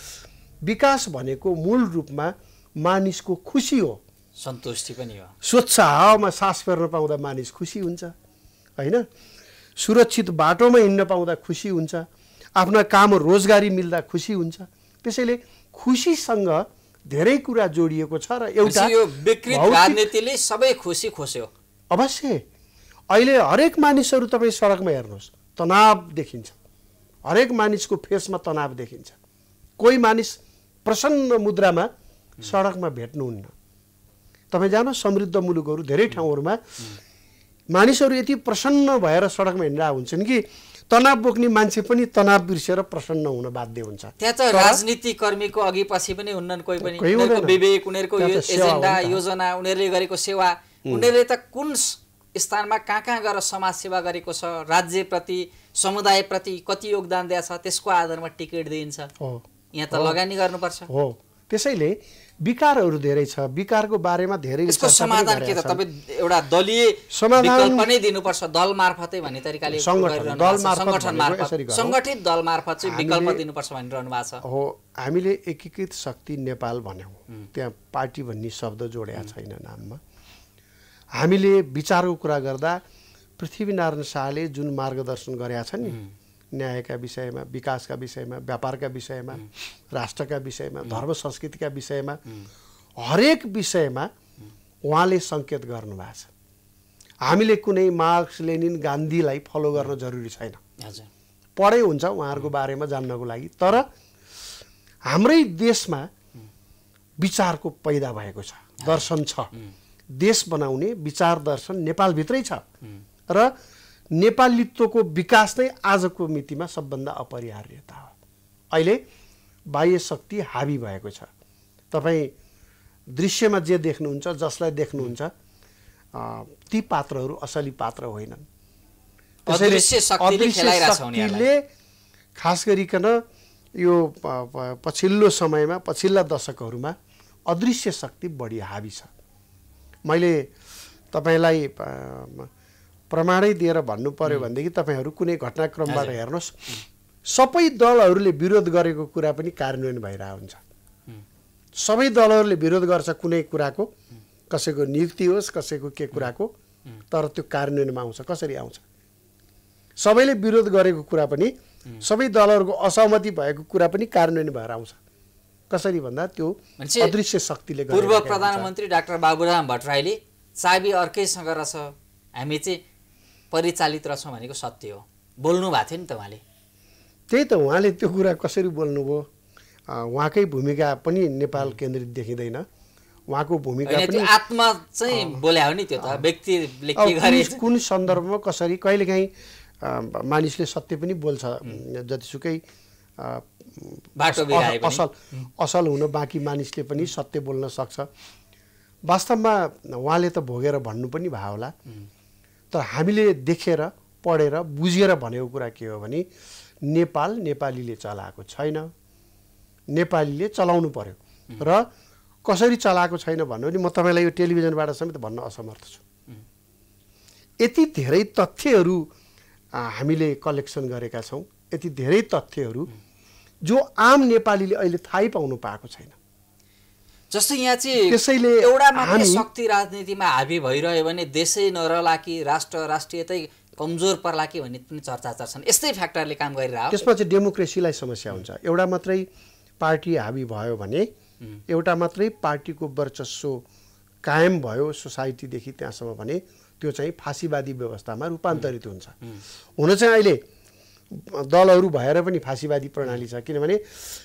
विकास भनेको मूल रूपमा मानिसको खुसी हो, सन्तुष्टि पनि हो। स्वच्छ हावामा सास फेर्न पाउँदा मानिस खुसी हुन्छ हैन, सुरक्षित बाटोमा हिँड्न पाउँदा खुसी हुन्छ, आफ्ना काम रोजगारी मिल्दा खुसी हुन्छ। त्यसैले खुसीसँग धेरै कुरा जोडिएको छ र एउटा यो विकृत राजनीतिले सबै खुसी खोस्यो। अवश्य अहिले हरेक मानिसहरू तपाईँ सडकमा हेर्नुहोस् तनाव देखिन्छ, हरेक मानिसको फेसमा तनाव देखिन्छ। कोही मानिस प्रसन्न मुद्रामा सडकमा भेट्नुहुन्न। तपाईँ जानु समृद्ध मुलुकहरू धेरै ठाउँहरूमा मानिसहरू यति प्रसन्न भएर सडकमा हिँड्दा हुन्छन् कि तनाव बोक्ने मान्छे पनि तनाव बिर्सेर प्रसन्न हुन बाध्य हुन्छ। त्यहाँ त राजनीति कर्मीको अघि पछि पनि हुन्नन् कोही पनि, उनीहरूको विवेक, उनीहरूको एजेन्डा, योजना, उनीहरूले गरेको सेवा, उनीहरूले त कुन स्थानमा कहाँ गएर समाज सेवा गरेको छ, राज्यप्रति समुदायप्रति कति योगदान दिएको छ, त्यसको आधारमा टिकट दिइन्छ। यहाँ त लगानी गर्नुपर्छ हो। त्यसैले विकारहरू धेरै छ, विकारको बारेमा धेरै यसको समाधान के त? तपाईँ एउटा दलीय विकल्प नै दिनुपर्छ, दल मार्फतै भन्ने तरिकाले सङ्गठित दल मार्फत चाहिँ विकल्प दिनुपर्छ भनिरहनु भएको छ। हो, हामीले एकीकृत शक्ति नेपाल भन्यौँ, त्यहाँ पार्टी भन्ने शब्द जोडेका छैन नाममा। हामीले विचारको कुरा गर्दा पृथ्वीनारायण शाहले जुन मार्गदर्शन गरेका छन् नि, न्यायका विषयमा, विकासका विषयमा, व्यापारका विषयमा, राष्ट्रका विषयमा, धर्म संस्कृतिका विषयमा, हरेक विषयमा उहाँले सङ्केत गर्नुभएको छ। हामीले कुनै मार्क्स लेनिन गान्धीलाई फलो गर्न जरुरी छैन, पढै हुन्छ उहाँहरूको बारेमा जान्नको लागि। तर हाम्रै देशमा विचारको पैदा भएको छ, दर्शन छ, देश बनाउने विचार दर्शन नेपालभित्रै छ र नेपालीत्वको विकास नै आजको मितिमा सबभन्दा अपरिहार्यता हो। अहिले बाह्य शक्ति हावी भएको छ। तपाईँ दृश्यमा जे देख्नुहुन्छ, जसलाई देख्नुहुन्छ, ती पात्रहरू असली पात्र होइनन्। अदृश्य शक्तिले खास गरिकन यो पछिल्लो समयमा, पछिल्ला दशकहरूमा अदृश्य शक्ति बढी हावी छ। मैले तपाईँलाई प्रमाणै दिएर भन्नु पर्यो भनेदेखि तपाईँहरू कुनै घटनाक्रमबाट हेर्नुहोस्, सबै दलहरूले विरोध गरेको कुरा पनि कार्यान्वयन भइरहेको हुन्छ। सबै दलहरूले विरोध गर्छ कुनै कुराको, कसैको नियुक्ति होस्, कसैको के कुराको, तर त्यो कार्यान्वयनमा आउँछ। कसरी आउँछ? सबैले विरोध गरेको कुरा पनि, सबै दलहरूको असहमति भएको कुरा पनि कार्यान्वयन भएर आउँछ। कसरी भन्दा त्यो अदृश्य शक्तिले गर्छ। पूर्व प्रधानमन्त्री डाक्टर बाबुराम भट्टराईले चाबी अर्कैसँग रहेछ, हामी चाहिँ परिचालित रहेछौँ भनेको सत्य हो, बोल्नु भएको थियो नि त उहाँले। त्यही त, उहाँले त्यो कुरा कसरी बोल्नुभयो? उहाँकै भूमिका पनि नेपाल केन्द्रित देखिँदैन। उहाँको भूमिका पनि आत्मा चाहिँ बोल्या हो नि, त्यो त व्यक्तिले के गरे, कुन सन्दर्भमा कसरी। कहिलेकाहीँ मानिसले सत्य पनि बोल्छ, जतिसुकै असल हुन बाँकी मानिसले पनि सत्य बोल्न सक्छ। वास्तवमा उहाँले त भोगेर भन्नु पनि भयो होला, तर हामीले देखेर पढेर बुझेर भनेको कुरा के हो भने नेपाल नेपालीले चलाएको छैन, नेपालीले चलाउनु पर्यो। र कसरी चलाएको छैन भन्नु भने म तपाईँलाई यो टेलिभिजनबाट समेत भन्न असमर्थ छु। यति धेरै तथ्यहरू हामीले कलेक्सन गरेका छौँ, यति धेरै तथ्यहरू जो आम नेपालीले अहिले थाहै पाउनु पाएको छैन। जस्तो यहाँ चाहिँ त्यसैले एउटा मात्रै शक्ति राजनीतिमा हावी भइरह्यो भने देशै नरहला कि राष्ट्रियतै कमजोर पर्ला कि भन्ने पनि चर्चा छन्। यस्तै फ्याक्टरले काम गरिरहेको, त्यसमा चाहिँ डेमोक्रेसीलाई समस्या हुन्छ। एउटा मात्रै पार्टी हावी भयो भने, एउटा मात्रै पार्टीको वर्चस्व कायम भयो सोसाइटीदेखि त्यहाँसम्म भने त्यो चाहिँ फाँसीवादी व्यवस्थामा रूपान्तरित हुन्छ। हुन चाहिँ अहिले दलहरू भएर पनि फाँसीवादी प्रणाली छ, किनभने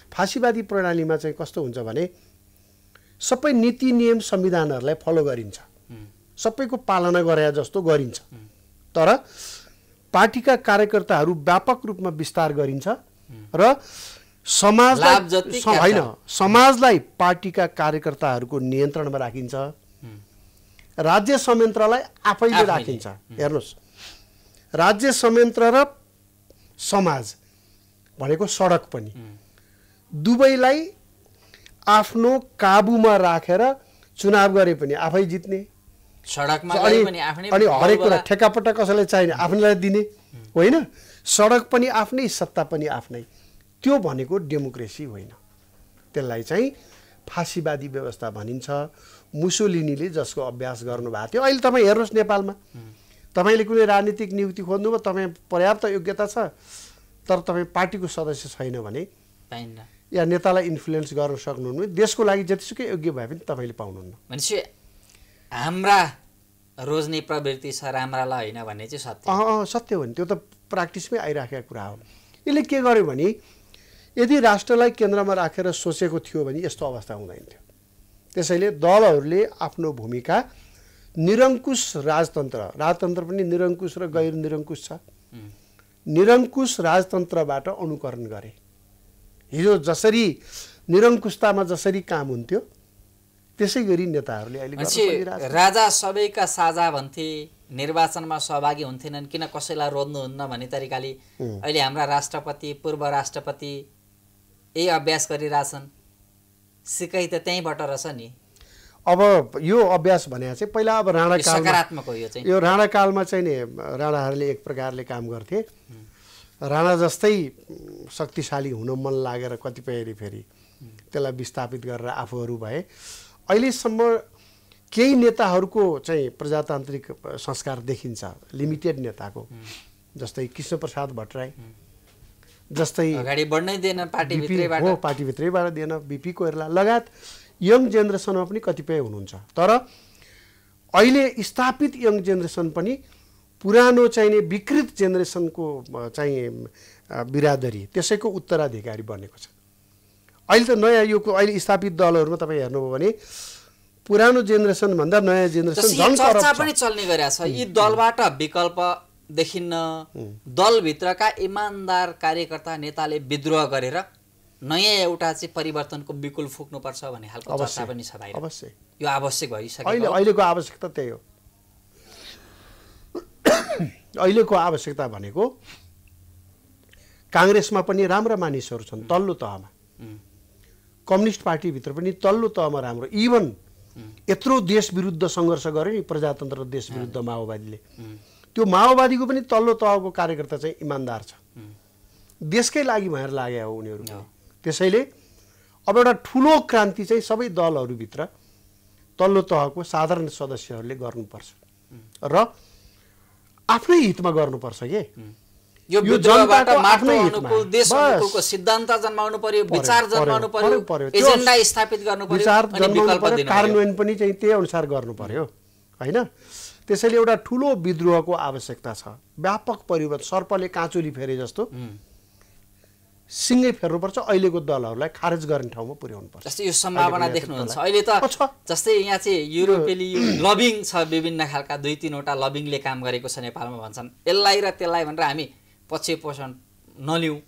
फाँसीवादी प्रणालीमा चाहिँ कस्तो हुन्छ भने सबै नीति नियम संविधानहरूलाई फलो गरिन्छ, सबैको पालना गरे जस्तो गरिन्छ, तर पार्टीका कार्यकर्ताहरू व्यापक रूपमा विस्तार गरिन्छ र समाजलाई पार्टीका कार्यकर्ताहरूको नियन्त्रणमा राखिन्छ, राज्य संयन्त्रलाई आफैले राखिन्छ। हेर्नुहोस्, राज्य संयन्त्र र समाज भनेको सडक पनि दुवैलाई आफ्नो काबुमा राखेर चुनाव गरे पनि आफै जित्ने, सडकमा अनि हरेक कुरा ठेक्कापट्टा कसैलाई चाहिने आफ्नैलाई दिने होइन, सडक पनि आफ्नै सत्ता पनि आफ्नै, त्यो भनेको डेमोक्रेसी होइन। त्यसलाई चाहिँ फाँसीवादी व्यवस्था भनिन्छ। मुसोलिनीले जसको अभ्यास गर्नुभएको थियो, अहिले तपाईँ हेर्नुहोस् नेपालमा तपाईँले कुनै राजनीतिक नियुक्ति खोज्नुभयो, तपाईँ पर्याप्त योग्यता छ तर तपाईँ पार्टीको सदस्य छैन भने पाइन्न, या नेतालाई इन्फ्लुएन्स गर्न सक्नुहुन्न, देशको लागि जतिसुकै योग्य भए पनि तपाईँले पाउनुहुन्न। भनेपछि हाम्रा रोज्ने प्रवृत्ति छ, राम्रालाई होइन भन्ने चाहिँ सत्य सत्य हो नि, त्यो त प्र्याक्टिसमै आइराखेको कुरा हो। यसले के गर्यो भने यदि राष्ट्रलाई केन्द्रमा राखेर सोचेको थियो भने यस्तो अवस्था हुँदैन थियो। त्यसैले दलहरूले आफ्नो भूमिका निरङ्कुश राजतन्त्र पनि निरङ्कुश र गैर निरङ्कुश छ, निरङ्कुश राजतन्त्रबाट अनुकरण गरे। हिजो जसरी निरङ्कुशतामा जसरी काम हुन्थ्यो त्यसै गरी नेताहरूले अहिले राजा सबैका साझा भन्थे, निर्वाचनमा सहभागी हुन्थेनन्, किन कसैलाई रोज्नुहुन्न भन्ने तरिकाले अहिले हाम्रा राष्ट्रपति पूर्व राष्ट्रपति यही अभ्यास गरिरहेछन्। सिकाइ त त्यहीँबाट रहेछ नि। अब यो अभ्यास भने चाहिँ पहिला अब राणा कालमा सकारात्मक हो। यो राणा कालमा चाहिँ नि राणाहरूले एक प्रकारले काम गर्थे। राणा जस्तै शक्तिशाली हुन मन लागेर कतिपयले फेरि त्यसलाई विस्थापित गरेर आफूहरू भए। अहिलेसम्म केही नेताहरूको चाहिँ प्रजातान्त्रिक संस्कार देखिन्छ, लिमिटेड नेताको, जस्तै कृष्णप्रसाद भट्टराई जस्तै अगाडि बढ्नै दिएन पार्टीभित्रैबाट दिएन, बिपी कोइराला लगायत यङ जेनेरेसनमा पनि कतिपय हुनुहुन्छ। तर अहिले स्थापित यङ जेनेरेसन पनि पुरानो चाहिने विकृत जेनेरेसनको चाहिँ बिरादरी त्यसैको उत्तराधिकारी बनेको छ। अहिले त नयाँ यो अहिले स्थापित दलहरूमा तपाईँ हेर्नुभयो भने पुरानो जेनेरेसन भन्दा नयाँ जेनेरेसन चर्चा पनि चल्ने गरेको छ। यी दलबाट विकल्प देखिन्न, दलभित्रका इमान्दार कार्यकर्ता नेताले विद्रोह गरेर नयाँ एउटा चाहिँ परिवर्तनको बिकुल फुक्नुपर्छ भन्ने खालको चर्चा पनि छ बाहिर। अवश्य यो आवश्यक भइसक्यो। अहिलेको आवश्यकता त्यही हो। अहिलेको आवश्यकता भनेको काङ्ग्रेसमा पनि राम्रा मानिसहरू छन् तल्लो तहमा, कम्युनिस्ट पार्टीभित्र पनि तल्लो तहमा राम्रो, इभन यत्रो देश विरुद्ध सङ्घर्ष गर्यो नि प्रजातन्त्र देश विरुद्ध माओवादीले, त्यो माओवादीको पनि तल्लो तहको कार्यकर्ता चाहिँ इमान्दार छ, देशकै लागि भनेर लागे हो उनीहरू। त्यसैले अब एउटा ठुलो क्रान्ति चाहिँ सबै दलहरूभित्र तल्लो तहको साधारण सदस्यहरूले गर्नुपर्छ र आफ्नै हितमा गर्नुपर्छ के। यो विद्रोहबाट माटो अनुकूल देश अनुकूलको सिद्धान्त जन्माउनु पर्यो, विचार जन्माउनु पर्यो, एजेन्डा स्थापित गर्नु पर्यो, विचार जन्माउनु पर्यो, कार्यान्वयन पनि चाहिँ त्यही अनुसार गर्नु पर्यो हैन। त्यसैले एउटा ठुलो विद्रोहको आवश्यकता छ, व्यापक परिवर्तन, सर्पले काँचुली फेरे जस्तो सिङ्गै फेर्नुपर्छ, अहिलेको दलहरूलाई खारेज गर्ने ठाउँमा पुर्याउनु पर्छ। जस्तै यो सम्भावना देख्नुहुन्छ अहिले त जस्तै यहाँ चाहिँ युरोपेली लबिङ छ, विभिन्न खालका 2-3वटा लबिङले काम गरेको छ नेपालमा भन्छन्, यसलाई र त्यसलाई भनेर हामी पछि पोषण नलिउँ।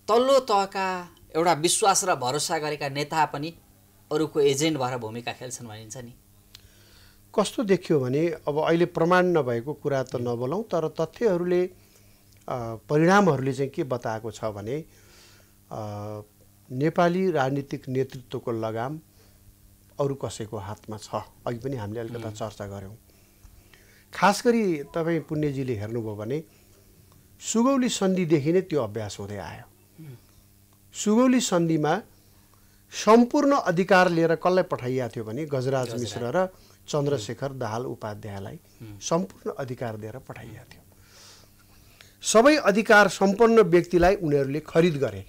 तल्लो तहका एउटा विश्वास र भरोसा गरेका नेता पनि अरूको एजेन्ट भएर भूमिका खेल्छन् भनिन्छ नि। कस्तो देखियो भने अब अहिले प्रमाण नभएको कुरा त नबोलौँ, तर तथ्यहरूले परिणामहरूले चाहिँ के बताएको छ भने नेपाली राजनीतिक नेतृत्वको लगाम अरू कसैको हातमा छ। अघि पनि हामीले अलिकता चर्चा गऱ्यौँ। खास गरी तपाईँ पुण्यजीले हेर्नुभयो भने सुगौली सन्धिदेखि नै त्यो अभ्यास हुँदै आयो। सुगौली सन्धिमा सम्पूर्ण अधिकार लिएर कसलाई पठाइएको थियो भने गजराज मिश्र र चन्द्रशेखर दाहाल उपाध्यायलाई सम्पूर्ण अधिकार दिएर पठाइएको थियो। सबै अधिकार सम्पन्न व्यक्तिलाई उनीहरूले खरिद गरे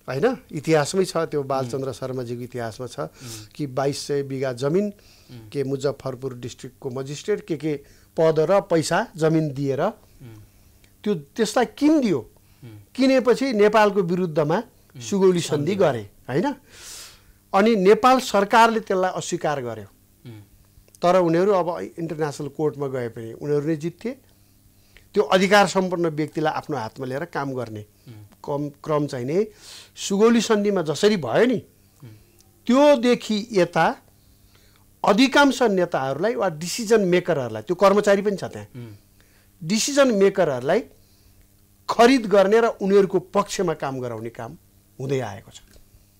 हैन। इतिहासमै छ त्यो, बालचन्द्र शर्माजीको इतिहासमा छ कि 2200 बिघा जमिन के मुजफ्फरपुर डिस्ट्रिक्टको मजिस्ट्रेट के पद र पैसा जमिन दिएर त्यो त्यसलाई किनिदियो। किनेपछि नेपालको विरुद्धमा सुगौली सन्धि गरे हैन। अनि नेपाल सरकारले त्यसलाई अस्वीकार गर्यो, तर उनीहरू अब इन्टरनेसनल कोर्टमा गए पनि उनीहरू नै जित्थे। त्यो अधिकार सम्पन्न व्यक्तिलाई आफ्नो हातमा लिएर काम गर्ने क्रम चाहिँ नि सुगौली सन्धिमा जसरी भयो नि, त्योदेखि यता अधिकांश नेताहरूलाई वा डिसिजन मेकरहरूलाई, त्यो कर्मचारी पनि छ त्यहाँ, डिसिजन मेकरहरूलाई खरिद गर्ने र उनीहरूको पक्षमा काम गराउने काम हुँदै आएको छ,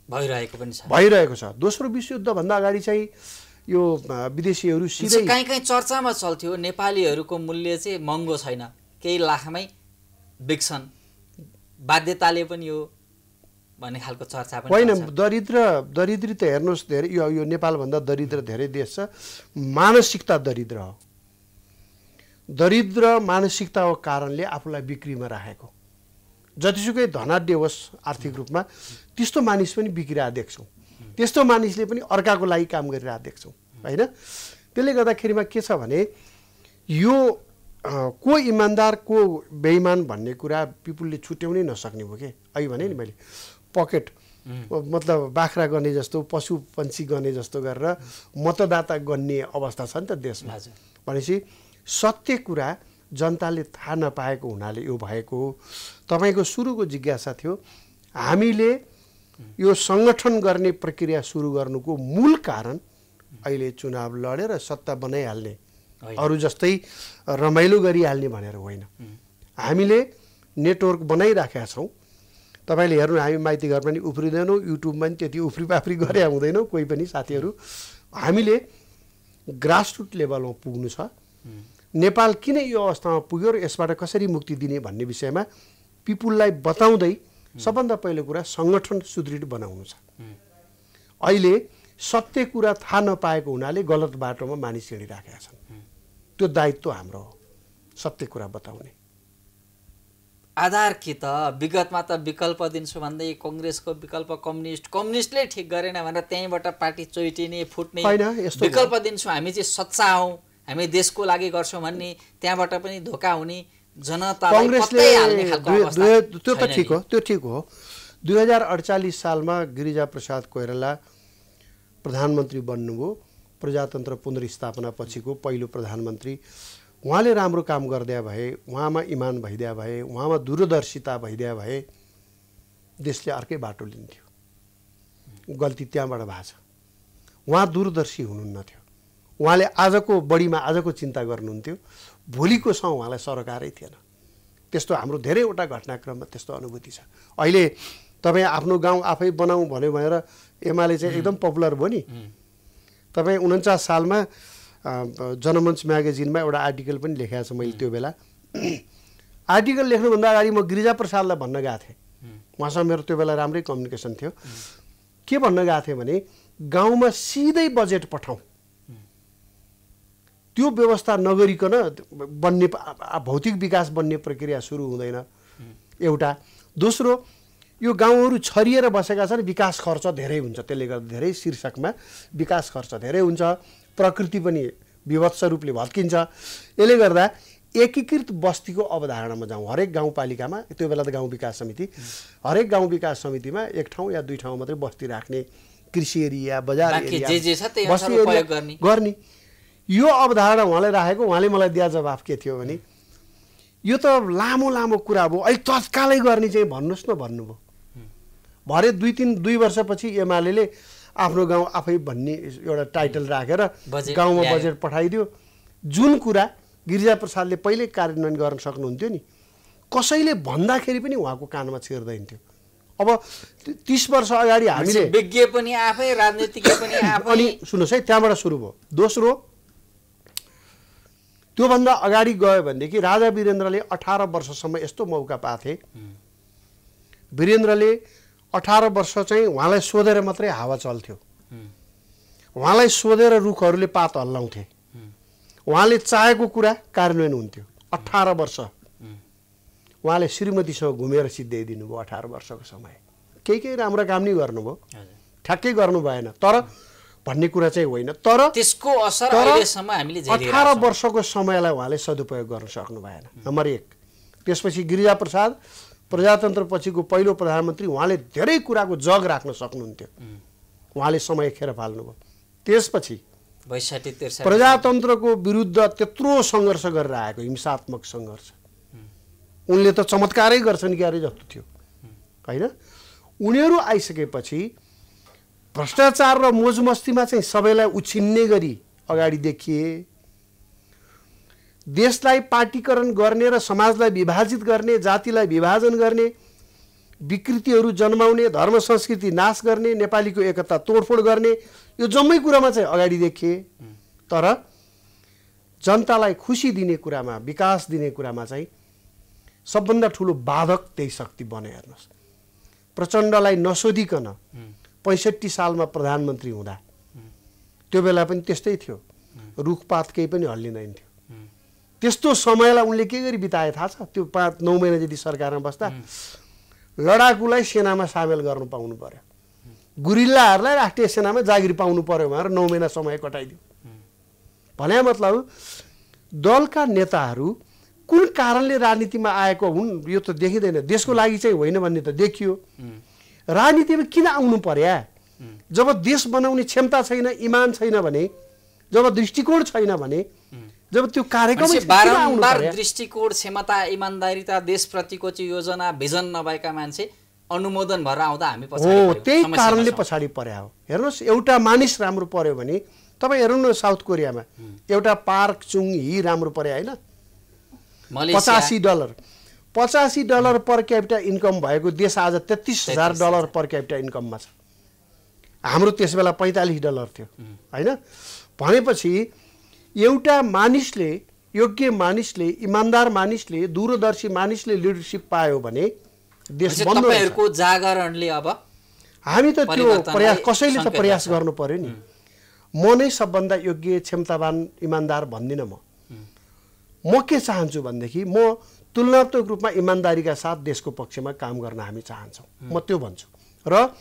भइरहेको पनि छ। भइरहेको छ। दोस्रो विश्वयुद्धभन्दा अगाडि चाहिँ यो विदेशीहरू सिधै कहीँ कहीँ चर्चामा चल्थ्यो नेपालीहरूको मूल्य चाहिँ महँगो छैन, केही लाखमै बिक्छन्, बाध्यताले पनि यो भन्ने खालको चर्चा पनि होइन। दरिद्री त हेर्नुहोस्, धेरै यो नेपालभन्दा दरिद्र धेरै देश छ, मानसिकता दरिद्र हो। दरिद्र मानसिकताको कारणले आफूलाई बिक्रीमा राखेको, जतिसुकै धनाढ्य होस् आर्थिक रूपमा, त्यस्तो मानिस पनि बिग्रिरहेको देख्छौँ। त्यस्तो मानिसले पनि अर्काको लागि काम गरिरहेको देख्छौँ, होइन। त्यसले गर्दाखेरिमा के छ भने यो को इमान्दार को बेइमान भन्ने कुरा पिपुलले छुट्याउनै नसक्ने भयो के। अघि भने नि मैले पकेट मतलब बाख्रा गर्ने जस्तो, पशु पन्छी गर्ने जस्तो गरेर मतदाता गन्ने अवस्था छ नि त देशमा। भनेपछि सत्य कुरा जनताले थाहा नपाएको हुनाले यो भएको हो। तपाईँको सुरुको जिज्ञासा थियो, हामीले यो सङ्गठन गर्ने प्रक्रिया सुरु गर्नुको मूल कारण अहिले चुनाव लडेर सत्ता बनाइहाल्ने, अरू जस्तै रमाइलो गरिहाल्ने भनेर होइन। हामीले नेटवर्क बनाइराखेका छौँ। तपाईँले हेर्नु, हामी माइती घरमा पनि उफ्रिँदैनौँ, युट्युबमा पनि त्यति उफ्रीपाफ्री गरे हुँदैनौँ कोही पनि साथीहरू। हामीले ग्रासरुट लेभलमा पुग्नु छ। नेपाल किन यो अवस्थामा पुग्यो र यसबाट कसरी मुक्ति दिने भन्ने विषयमा पिपुललाई बताउँदै सबभन्दा पहिलो कुरा सङ्गठन सुदृढ बनाउनु छ। अहिले सत्य कुरा थाहा नपाएको हुनाले गलत बाटोमा मानिस हिँडिराखेका छन्। त्यो दायित्व हाम्रो हो, सत्य कुरा बताउने। आधार के त विगतमा त विकल्प दिन्छु भन्दै कङ्ग्रेसको विकल्प कम्युनिस्टले ठिक गरेन भनेर त्यहीँबाट पार्टी चोइटिने फुट्ने, विकल्प दिन्छु हामी चाहिँ सच्चा हौँ, हामी देशको लागि गर्छौँ भन्ने, त्यहाँबाट पनि धोका हुने, जनतालाई पत्तै हाल्ने खालको अवस्था। त्यो त ठिक हो, त्यो ठिक हो। 2048 सालमा गिरिजा प्रसाद कोइराला प्रधानमन्त्री बन्नुभयो, प्रजातन्त्र पुनर्स्थापना पछिको पहिलो प्रधानमन्त्री। उहाँले राम्रो काम गरिदिया भए, उहाँमा इमान भइदिया भए, उहाँमा दूरदर्शिता भइदिया भए देशले अर्कै बाटो लिन्थ्यो। गल्ती त्यहाँबाट भएको छ। उहाँ दूरदर्शी हुनुहुन्न थियो। उहाँले आजको बढीमा आजको चिन्ता गर्नुहुन्थ्यो, भोलिकोसँग उहाँलाई सरकारै थिएन। त्यस्तो हाम्रो धेरैवटा घटनाक्रममा त्यस्तो अनुभूति छ। अहिले तपाईँ आफ्नो गाउँ आफै बनाऊ भन्यो भनेर एमाले चाहिँ एकदम पपुलर भयो नि। तपाईँ 49 सालमा जनमञ्च म्यागजिनमा एउटा आर्टिकल पनि लेखेको छ मैले। त्यो बेला आर्टिकल लेख्नुभन्दा अगाडि म गिरिजा प्रसादलाई भन्न गएको थिएँ, उहाँसँग मेरो त्यो बेला राम्रै कम्युनिकेसन थियो। के भन्न गएको थिएँ भने गाउँमा सिधै बजेट पठाउँ, त्यो व्यवस्था नगरिकन बन्ने भौतिक विकास बन्ने प्रक्रिया सुरु हुँदैन, एउटा। दोस्रो, यो गाउँहरू छरिएर बसेका छन्, विकास खर्च धेरै हुन्छ, त्यसले गर्दा धेरै शीर्षकमा विकास खर्च धेरै हुन्छ, प्रकृति पनि विभत्स रूपले भत्किन्छ। यसले गर्दा एकीकृत बस्तीको अवधारणामा जाउँ। हरेक गाउँपालिकामा, त्यो बेला त गाउँ विकास समिति, हरेक गाउँ विकास समितिमा एक ठाउँ या दुई ठाउँ मात्रै बस्ती राख्ने, कृषि एरिया, बजार एरिया, बस्ती एरिया गर्ने, यो अवधारणा उहाँले राखेको। उहाँले मलाई दिया जवाफ के थियो भने यो त लामो लामो कुरा भयो, अहिले तत्कालै गर्ने चाहिँ भन्नुहोस् न भन्नुभयो। भरे 2 वर्षपछि एमाले आफ्नो गाउँ आफै भन्ने एउटा टाइटल राखेर गाउँमा बजेट पठाइदियो। जुन कुरा गिरिजा प्रसादले पहिल्यै कार्यान्वयन गर्न सक्नुहुन्थ्यो नि, कसैले भन्दाखेरि पनि उहाँको कानमा छिर्दैन थियो। अब 30 वर्ष अगाडि हामीले विज्ञ पनि आफै, राजनीतिज्ञ पनि आफै। अनि सुन्नुहोस् है, त्यहाँबाट सुरु भयो। दोस्रो, त्योभन्दा अगाडि गयो भनेदेखि राजा वीरेन्द्रले 18 वर्षसम्म यस्तो मौका पाथे। वीरेन्द्रले 18 वर्ष चाहिँ उहाँलाई सोधेर मात्रै हावा चल्थ्यो, उहाँलाई सोधेर रुखहरूले पात हल्लाउँथे, उहाँले चाहेको कुरा कार्यान्वयन हुन्थ्यो। 18 वर्ष उहाँले श्रीमतीसँग घुमेर सिद्ध्याइदिनु भयो। 18 वर्षको समय केही राम्रो काम नै गर्नुभयो, ठ्याक्कै गर्नु भएन तर भन्ने कुरा चाहिँ होइन। तर त्यसको असर अहिलेसम्म हामीले 18 वर्षको समयलाई उहाँले सदुपयोग गर्न सक्नु भएन, नम्बर 1। त्यसपछि गिरिजा प्रसाद प्रजातन्त्र पछिको पहिलो प्रधानमन्त्री, उहाँले धेरै कुराको जग राख्न सक्नुहुन्थ्यो, उहाँले समय खेर फाल्नुभयो। त्यसपछि 62-63 प्रजातन्त्रको विरुद्ध त्यत्रो सङ्घर्ष गरेर आएको, हिंसात्मक सङ्घर्ष, उनले त चमत्कारै गर्छन् क्यारे जस्तो थियो, होइन। उनीहरू आइसकेपछि भ्रष्टाचार र मोजमस्तीमा चाहिँ सबैलाई उछिन्ने गरी अगाडि देखिए। देशलाई पार्टीकरण गर्ने र समाजलाई विभाजित गर्ने, जातिलाई विभाजन गर्ने, विकृतिहरू जन्माउने, धर्म संस्कृति नाश गर्ने, नेपालीको एकता तोडफोड गर्ने, यो जम्मै कुरामा चाहिँ अगाडि देखिए। तर जनतालाई खुसी दिने कुरामा, विकास दिने कुरामा चाहिँ सबभन्दा ठुलो बाधक त्यही शक्ति बने। हेर्नुहोस्, प्रचण्डलाई नसोधिकन 65 सालमा प्रधानमन्त्री हुँदा त्यो बेला पनि त्यस्तै थियो, रुखपात केही पनि हल्लिँदैन थियो। त्यस्तो समयलाई उनले के गरी बिताए थाहा छ? त्यो 5-9 महिना जति सरकारमा बस्दा लडाकुलाई सेनामा सामेल गर्नु पाउनु पर्यो, गुरिल्लाहरूलाई राष्ट्रिय सेनामा जागिर पाउनु पर्यो भनेर 9 महिना समय कटाइदियो। भने मतलब दलका नेताहरू कुन कारणले राजनीतिमा आएको हुन् यो त देखिँदैन। देशको लागि चाहिँ होइन भन्ने त देखियो। राजनीतिमा किन आउनु पर्या? जब देश बनाउने क्षमता छैन, इमान छैन भने, जब दृष्टिकोण छैन भने, जब त्यो कार्यक्रम बारम्बार दृष्टिकोण, क्षमता, इमानदारीता, देशप्रतिको चाहिँ योजना, भिजन नभएका मान्छे अनुमोदन भएर आउँदा हामी पछाडि त्यही कारणले पछाडि पर्या हो। हेर्नुहोस्, एउटा मानिस राम्रो पर्यो भने तपाईँ हेर्नु न, साउथ कोरियामा एउटा पार्क चुङ ही राम्रो पर्यो होइन? $85 पर क्यापिटा इन्कम भएको देश आज $33,000 पर क्यापिटा इन्कममा छ। हाम्रो त्यस बेला $45 थियो होइन? भनेपछि एउटा मानिसले, योग्य मानिसले, इमान्दार मानिसले, दूरदर्शी मानिसले लिडरसिप पायो भने देश बन्द हुन्छ। तपाईहरुको जागरणले अब हामी त त्यो प्रयास, कसैले त प्रयास गर्नु पर्यो नि। म नै सबभन्दा योग्य, क्षमतावान, इमान्दार भन्दिनँ। म के चाहन्छु भनेदेखि म तुलनात्मक रूपमा इमान्दारीका साथ देशको पक्षमा काम गर्न हामी चाहन्छौँ, म त्यो भन्छु। र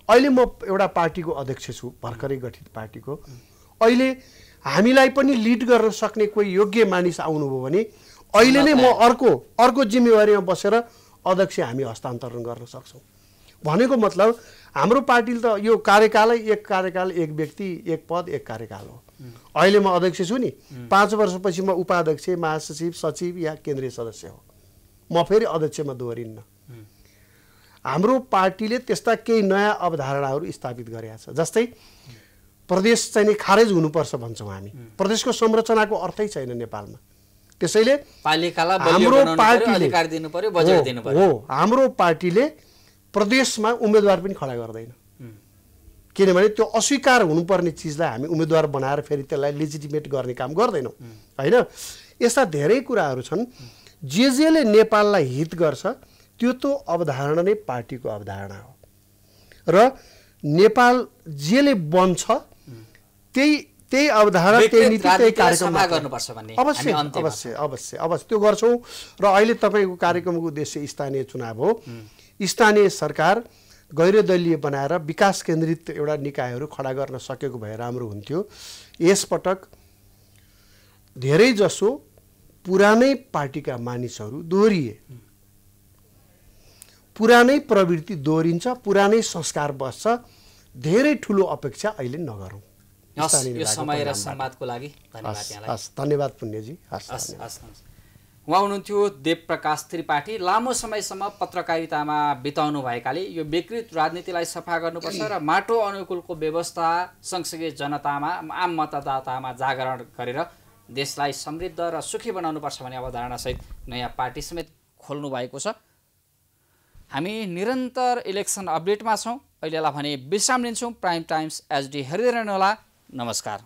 अहिले म एउटा पार्टीको अध्यक्ष छु, भर्खरै गठित पार्टीको। अहिले हामीलाई पनि लिड गर्न सक्ने कोही योग्य मानिस आउनुभयो भने अहिले नै म अर्को जिम्मेवारीमा बसेर अध्यक्ष हामी हस्तान्तरण गर्न सक्छौँ। भनेको मतलब हाम्रो पार्टीले त यो कार्यकालै एक व्यक्ति, एक पद, एक कार्यकाल हो। अहिले म अध्यक्ष छु नि, 5 वर्षपछि म उपाध्यक्ष, महासचिव, सचिव या केन्द्रीय सदस्य हो। म फेरि अध्यक्षमा दोहोरिन्न। हाम्रो पार्टीले त्यस्ता केही नयाँ अवधारणाहरू स्थापित गरेका छ। जस्तै प्रदेश चाहिँ नि खारेज हुनुपर्छ भन्छौँ हामी। प्रदेशको संरचनाको अर्थै छैन नेपालमा। त्यसैले हाम्रो पार्टीले प्रदेशमा उम्मेदवार पनि खडा गर्दैन, किनभने त्यो अस्वीकार हुनुपर्ने चिजलाई हामी उम्मेदवार बनाएर फेरि त्यसलाई लेजिटिमेट गर्ने काम गर्दैनौँ होइन? यस्ता धेरै कुराहरू छन् जेले नेपाललाई हित गर्छ। त्यो अवधारणा नै पार्टीको अवधारणा हो। र नेपाल जेले बन्छ त्यही अवधारणा, त्यही नीति, त्यही कार्यक्रम गर्नुपर्छ भन्ने अवश्य त्यो गर्छौँ। र अहिले तपाईँको कार्यक्रमको उद्देश्य स्थानीय चुनाव हो। स्थानीय सरकार गैरदलीय बनाएर विकास केन्द्रित एउटा निकायहरू खडा गर्न सकेको भए राम्रो हुन्थ्यो। यसपटक धेरै जसो पुरानै पार्टीका मानिसहरू दोहोरिए, पुरानै प्रवृत्ति दोहोरिन्छ, पुरानै संस्कार बस्छ। धेरै ठुलो अपेक्षा अहिले नगरौँ। यो समय र संवादको लागि धन्यवाद यहाँलाई। धन्यवाद पुण्यजी। उहाँ हुनुहुन्थ्यो देवप्रकाश त्रिपाठी। लामो समयसम्म पत्रकारितामा बिताउनु भएकाले यो विकृत राजनीतिलाई सफा गर्नुपर्छ र माटो अनुकूलको व्यवस्था सँगसँगै जनतामा, आम मतदातामा जागरण गरेर देशलाई समृद्ध र सुखी बनाउनुपर्छ भन्ने अवधारणासहित नयाँ पार्टी समेत खोल्नु भएको छ। हामी निरन्तर इलेक्सन अपडेटमा छौँ। अहिलेलाई भने विश्राम लिन्छौँ। प्राइम टाइम्स एचडी हेर्दै रहनुहोला। नमस्कार।